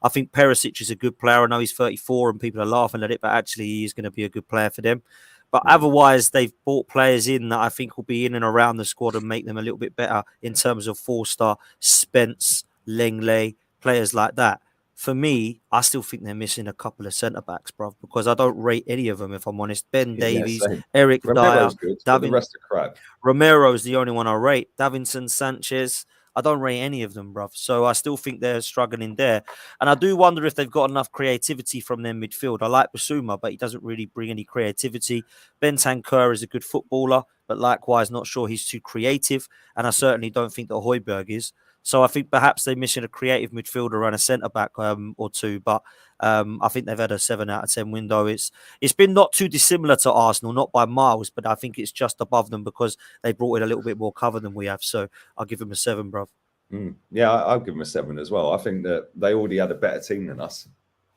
I think Perisic is a good player. I know he's 34 and people are laughing at it, but actually he is going to be a good player for them. But otherwise, they've brought players in that I think will be in and around the squad and make them a little bit better in terms of Forster, Spence, Lenglet, players like that. For me, I still think they're missing a couple of centre-backs, bro, because I don't rate any of them, if I'm honest. Ben Davies, Eric Dyer, the rest are crap. Romero's the only one I rate. Davinson Sanchez, I don't rate any of them, bruv. So I still think they're struggling there. And I do wonder if they've got enough creativity from their midfield. I like Basuma, but he doesn't really bring any creativity. Bentancur is a good footballer. but likewise, not sure he's too creative. And I certainly don't think that Højbjerg is. So I think perhaps they're missing a creative midfielder and a centre back or two. But I think they've had a 7 out of 10 window. It's been not too dissimilar to Arsenal, not by miles, but I think it's just above them because they brought in a little bit more cover than we have. So I'll give them a 7, bro. Yeah, I'll give them a 7 as well. I think that they already had a better team than us.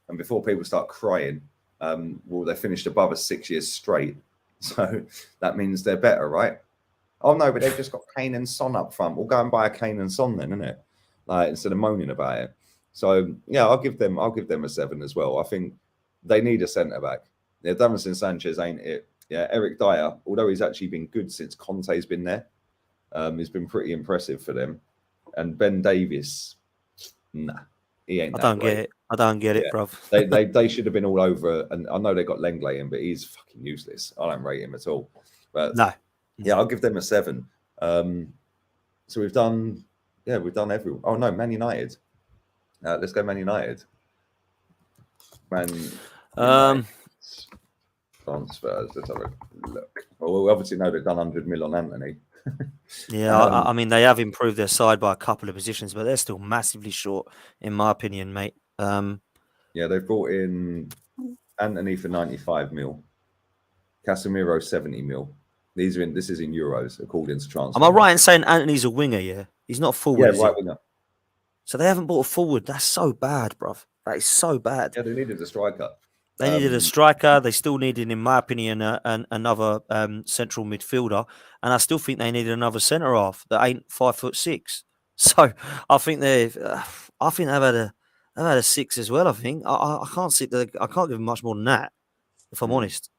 And before people start crying, well, they finished above us 6 years straight. So that means they're better, right? Oh, no, but they've just got Kane and Son up front. We'll go and buy a Kane and Son then, innit? Like, instead of moaning about it. So, yeah, I'll give them a 7 as well. I think they need a centre-back. Yeah, Davinson Sanchez ain't it. Yeah, Eric Dyer, although he's actually been good since Conte's been there, he's been pretty impressive for them. And Ben Davies, nah, he ain't that great. I don't get it, bro. they should have been all over. And I know they got Lenglet in, but he's fucking useless. I don't rate him at all. But no. Yeah, I'll give them a 7. So we've done everyone. Oh no, Man United. Let's go Man United. Transfers. Let's have a look. Well, we obviously know they've done 100 mil on Anthony. Yeah, I mean they have improved their side by a couple of positions, but they're still massively short, in my opinion, mate. Yeah, they've brought in Anthony for 95 mil, Casemiro 70 mil. This is in euros according to transfer. Am I right in saying Anthony's a winger? Yeah, he's not forward. Yeah, right winger. So they haven't bought a forward. That's so bad, bruv. That is so bad. Yeah, they needed a striker. They needed a striker. They still needed, in my opinion, another central midfielder, and I still think they needed another centre half that ain't 5'6". So I think they've had a 6 as well. I think I can't give them much more than that, if I'm honest.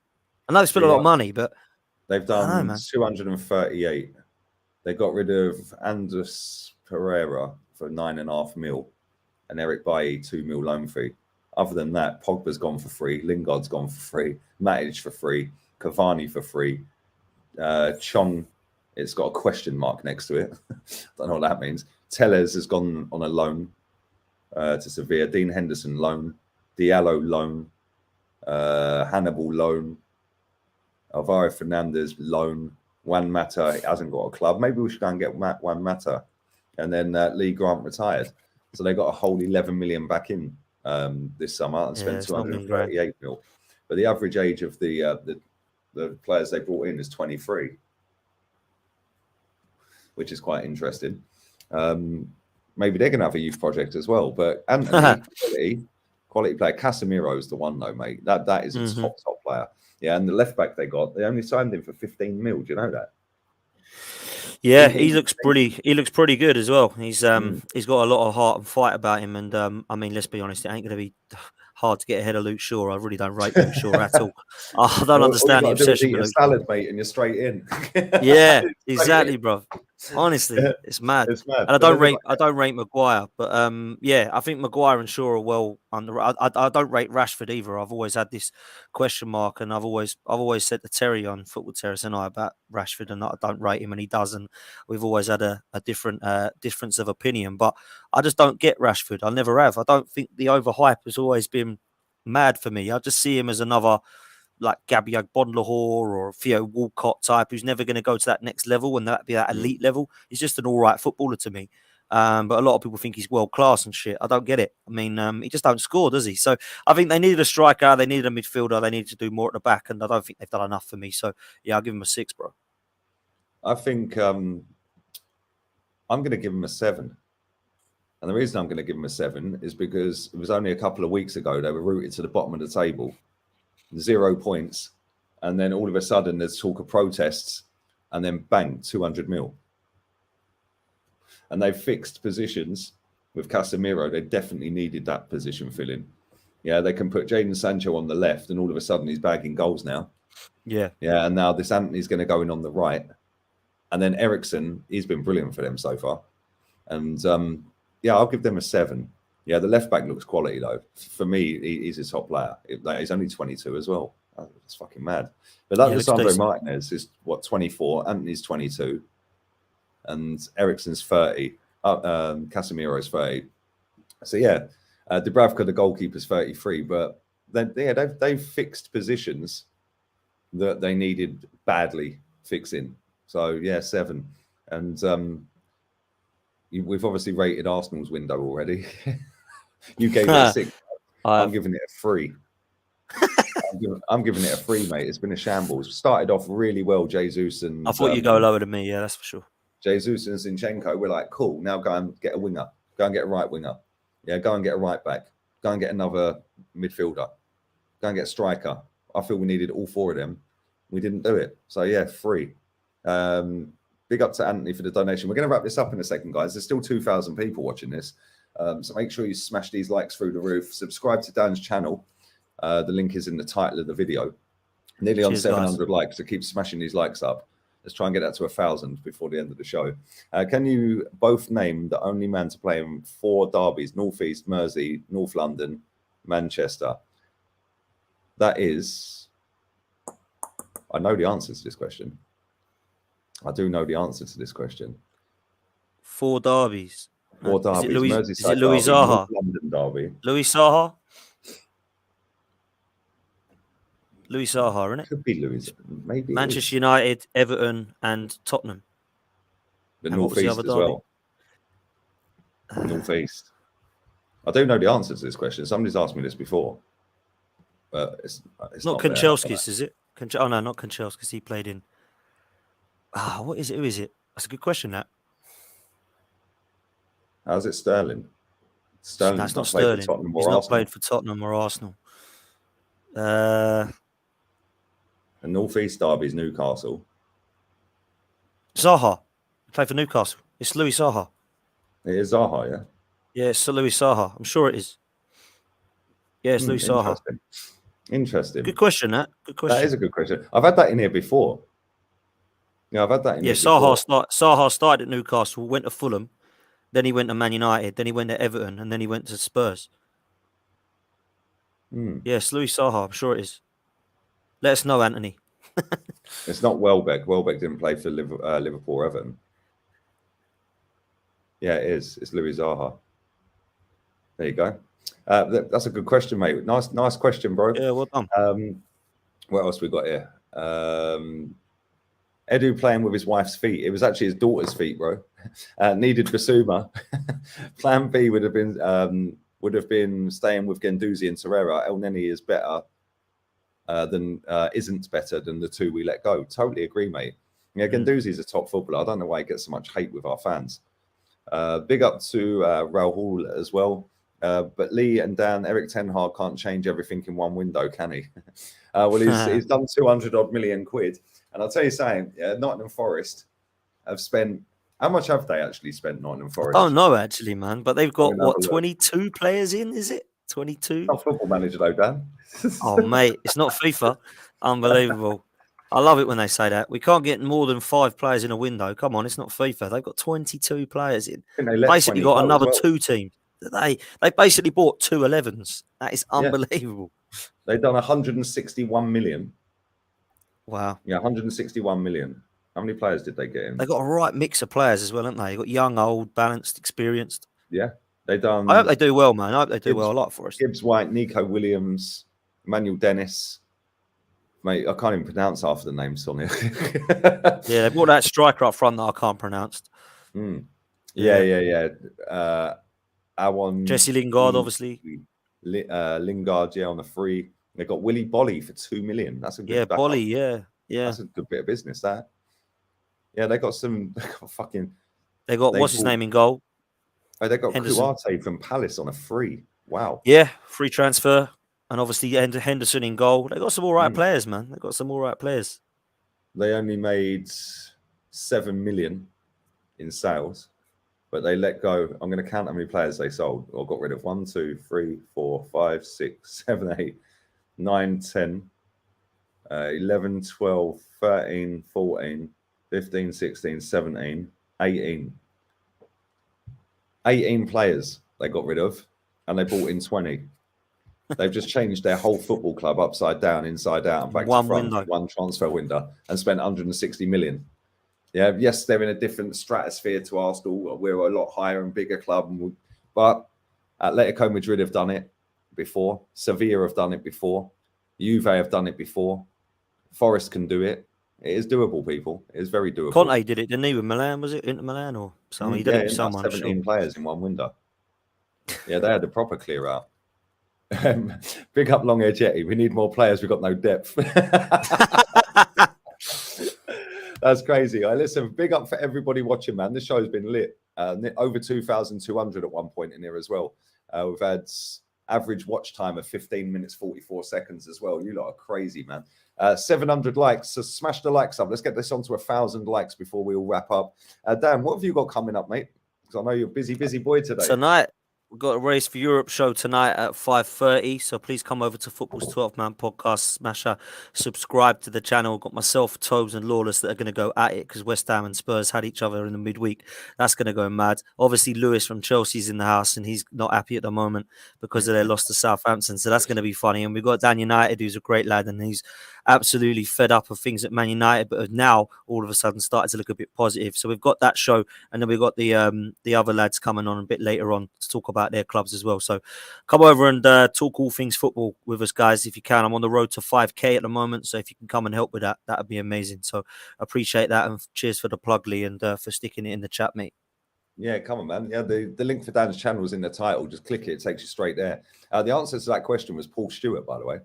I know they spent a lot of money, but they've done 238. They got rid of Andres Pereira for 9.5 mil, and Eric Bailly 2 mil loan fee. Other than that, Pogba's gone for free, Lingard's gone for free, Matic for free, Cavani for free. Chong, it's got a question mark next to it. Don't know what that means. Tellez has gone on a loan to Sevilla. Dean Henderson loan, Diallo loan, Hannibal loan, Alvaro Fernandez loan. Juan Mata hasn't got a club. Maybe we should go and get Juan Mata. And then Lee Grant retired. So they got a whole 11 million back in this summer and spent 238 mil. But the average age of the players they brought in is 23, which is quite interesting. Maybe they're going to have a youth project as well. But Anthony, quality player. Casemiro is the one, though, mate. That is a top player. Yeah, and the left back they only signed him for 15 mil. Do you know that? Yeah, he looks pretty good as well. He's got a lot of heart and fight about him, and I mean, let's be honest, it ain't going to be hard to get ahead of Luke Shaw. I really don't rate Luke Shaw at all. I don't understand the obsession with Luke salad, mate, and you're straight in. Yeah, exactly, bro. Honestly, it's mad. It's mad. And I don't rate Maguire, but yeah, I think Maguire and Shaw are well under. I don't rate Rashford either. I've always had this question mark, and I've always said to Terry on Football Terrace and I about Rashford, and I don't rate him, and he doesn't. We've always had a different difference of opinion, but I just don't get Rashford. I never have. I don't think the overhype has always been mad for me. I just see him as another like Gabriel Bondlahor or Theo Walcott type who's never going to go to that next level and that be that elite level. He's just an all right footballer to me. But a lot of people think he's world class and shit. I don't get it. I mean, he just don't score, does he? So I think they needed a striker, they needed a midfielder, they needed to do more at the back, and I don't think they've done enough for me. So yeah, I'll give him a 6, bro. I think I'm going to give him a 7. And the reason I'm going to give him a 7 is because it was only a couple of weeks ago they were rooted to the bottom of the table, 0 points, and then all of a sudden there's talk of protests, and then bang, 200 mil. And they've fixed positions with Casemiro. They definitely needed that position filling. Yeah, they can put Jadon Sancho on the left, and all of a sudden he's bagging goals now. Yeah, and now this Anthony's going to go in on the right, and then Eriksen, he's been brilliant for them so far, and yeah, I'll give them a 7. Yeah, the left back looks quality though. For me, he's a top player. He's only 22 as well. It's fucking mad. But that Lisandro Martinez is 24. Anthony's 22, and Eriksen's 30. Casemiro's 30. So yeah, Dubravka, the goalkeeper's 33. But they've fixed positions that they needed badly fixing. So yeah, 7. And we've obviously rated Arsenal's window already. You gave it a 6. I'm giving it a 3. I'm giving it a 3, mate. It's been a shambles. Started off really well, Jesus and I thought you'd go lower than me. Yeah, that's for sure. Jesus and Zinchenko. We're like, cool. Now go and get a winger. Go and get a right winger. Yeah, go and get a right back. Go and get another midfielder. Go and get a striker. I feel we needed all 4 of them. We didn't do it. So yeah, 3. Big up to Anthony for the donation. We're going to wrap this up in a second, guys. There's still 2,000 people watching this. So make sure you smash these likes through the roof. Subscribe to Dan's channel. The link is in the title of the video. Nearly on 700 likes. So keep smashing these likes up. Let's try and get that to 1,000 before the end of the show. Can you both name the only man to play in 4 derbies? North East, Mersey, North London, Manchester. That is... I know the answer to this question. I do know the answer to this question. 4 derbies. 4 derbies. Is it Louis Zaha? North London derby. Louis Zaha? Louis Zaha, isn't it? Could be Louis. Maybe Manchester United, Everton, and Tottenham. The North East as well. North East. I do know the answer to this question. Somebody's asked me this before, but it's not Kanchelskis, is it? Oh no, not Kanchelskis. He played in. What is it? Who is it? That's a good question. That. How's it Sterling? Sterling's not Sterling. He's not played for Tottenham or Arsenal. The North East derby is Newcastle. Zaha. He played for Newcastle. It's Louis Zaha. It is Zaha, yeah? Yeah, it's Louis Zaha. I'm sure it is. Yeah, it's Louis Zaha. Interesting. Good question, that. Good question. That is a good question. I've had that in here before. Yeah, I've had that in here before. Zaha started at Newcastle, went to Fulham, then he went to Man United, then he went to Everton, and then he went to Spurs. Yes, Louis Zaha. I'm sure it is. Let us know, Anthony. It's not Welbeck. Welbeck didn't play for Liverpool or Everton. Yeah, it is. It's Louis Zaha. There you go. That's a good question, mate. Nice question, bro. Yeah, well done. What else we got here? Edu playing with his wife's feet. It was actually his daughter's feet, bro. Needed Basuma. Plan B would have been staying with Guendouzi and Torreira. El Neni is better isn't better than the 2 we let go. Totally agree, mate. Yeah, Guendouzi is a top footballer. I don't know why he gets so much hate with our fans. Big up to Raul as well. But Lee and Dan, Eric Ten Hag can't change everything in one window, can he? Well, he's done 200 odd million quid. And I'll tell you something, Nottingham Forest have spent, how much have they actually spent, Nottingham Forest? I don't know, actually, man. But they've got, 22 players in, is it? 22? Not Football Manager, though, Dan. Oh, mate, it's not FIFA. Unbelievable. I love it when they say that. We can't get more than 5 players in a window. Come on, it's not FIFA. They've got 22 players in. Basically got another 2 teams. They basically bought 2 11s. That is unbelievable. Yeah. They've done 161 million. Wow. Yeah, 161 million. How many players did they get in? They got a right mix of players as well, haven't they? They got young, old, balanced, experienced. Yeah. They've done. I hope they do well, man. I hope they do well a lot for us. Gibbs White, Nico Williams, Emmanuel Dennis. Mate, I can't even pronounce half of the names on it. Yeah, they brought that striker up front that I can't pronounce. Yeah. Jesse Lingard, obviously. Lingard, on the 3. They got Willy Bolly for 2 million. That's a good backup. Bolly, yeah. That's a good bit of business, that. Yeah, they got fucking. They got what's his name in goal? Oh, they got Kuarte from Palace on a 3. Wow. Yeah, free transfer. And obviously Henderson in goal. They got some all right players, man. They got some all right players. They only made 7 million in sales, but they let go. I'm going to count how many players they sold or got rid of. 1, 2, 3, 4, 5, 6, 7, 8, 9, 10, 11, 12, 13, 14, 15, 16, 17, 18. 18 players they got rid of, and they bought in 20. They've just changed their whole football club upside down, inside out, and back to front. One transfer window, and spent 160 million. Yeah, yes, they're in a different stratosphere to Arsenal. We're a lot higher and bigger club, but Atletico Madrid have done it before. Sevilla have done it before. Juve have done it before. Forest can do it. It is doable, people. It is very doable. Conte did it, didn't he, with Milan? Was it Inter Milan or something? He did it with someone. 17 players in one window. Yeah, they had a proper clear out. Big up Long Edge Yeti. We need more players. We've got no depth. That's crazy. Listen, big up for everybody watching, man. This show's been lit. Over 2,200 at one point in here as well. We've had average watch time of 15 minutes, 44 seconds as well. You lot are crazy, man. 700 likes. So smash the likes up. Let's get this on to 1,000 likes before we all wrap up. Dan, what have you got coming up, mate? Because I know you're a busy boy today. Tonight, we've got a Race for Europe show tonight at 5:30. So please come over to Football's 12-Man podcast, smasher, subscribe to the channel. Got myself, Tobes and Lawless that are going to go at it because West Ham and Spurs had each other in the midweek. That's going to go mad. Obviously, Lewis from Chelsea's in the house and he's not happy at the moment because of their loss to Southampton. So that's going to be funny. And we've got Dan United, who's a great lad, and he's absolutely fed up of things at Man United, but have now all of a sudden started to look a bit positive. So we've got that show, and then we've got the other lads coming on a bit later on to talk about their clubs as well. So come over and talk all things football with us, guys, if you can. I'm on the road to 5K at the moment, so if you can come and help with that, that'd be amazing. So appreciate that, and cheers for the plug, Lee, and for sticking it in the chat, mate. Yeah, come on, man. Yeah, the link for Dan's channel is in the title. Just click it takes you straight there. The answer to that question was Paul Stewart, by the way.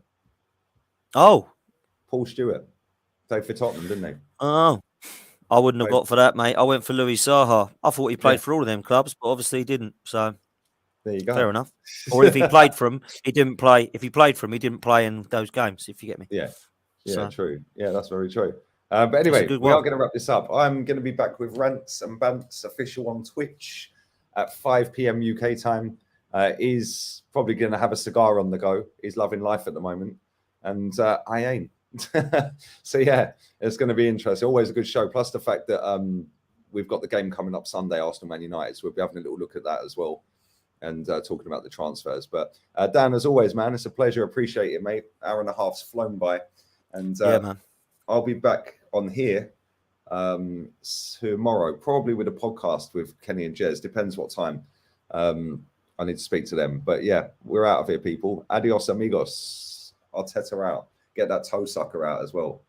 Oh, Paul Stewart. Played for Tottenham, didn't he? Oh, I wouldn't have got for that, mate. I went for Louis Saha. I thought he played for all of them clubs, but obviously he didn't. So there you go. Fair enough. Or if he played for him, he didn't play. If he played for him, he didn't play in those games, if you get me. Yeah. Yeah, So, true. Yeah, that's very true. But anyway, we are going to wrap this up. I'm going to be back with Rants and Bants official on Twitch at 5 p.m. UK time. He's probably going to have a cigar on the go. He's loving life at the moment. And I ain't. So, yeah, it's going to be interesting. Always a good show. Plus the fact that we've got the game coming up Sunday, Arsenal Man United. So we'll be having a little look at that as well and talking about the transfers. But Dan, as always, man, it's a pleasure. Appreciate it, mate. Hour and a half's flown by. And yeah, man. I'll be back on here tomorrow, probably with a podcast with Kenny and Jez. Depends what time. I need to speak to them. But yeah, we're out of here, people. Adios, amigos. Arteta out. Get that toe sucker out as well.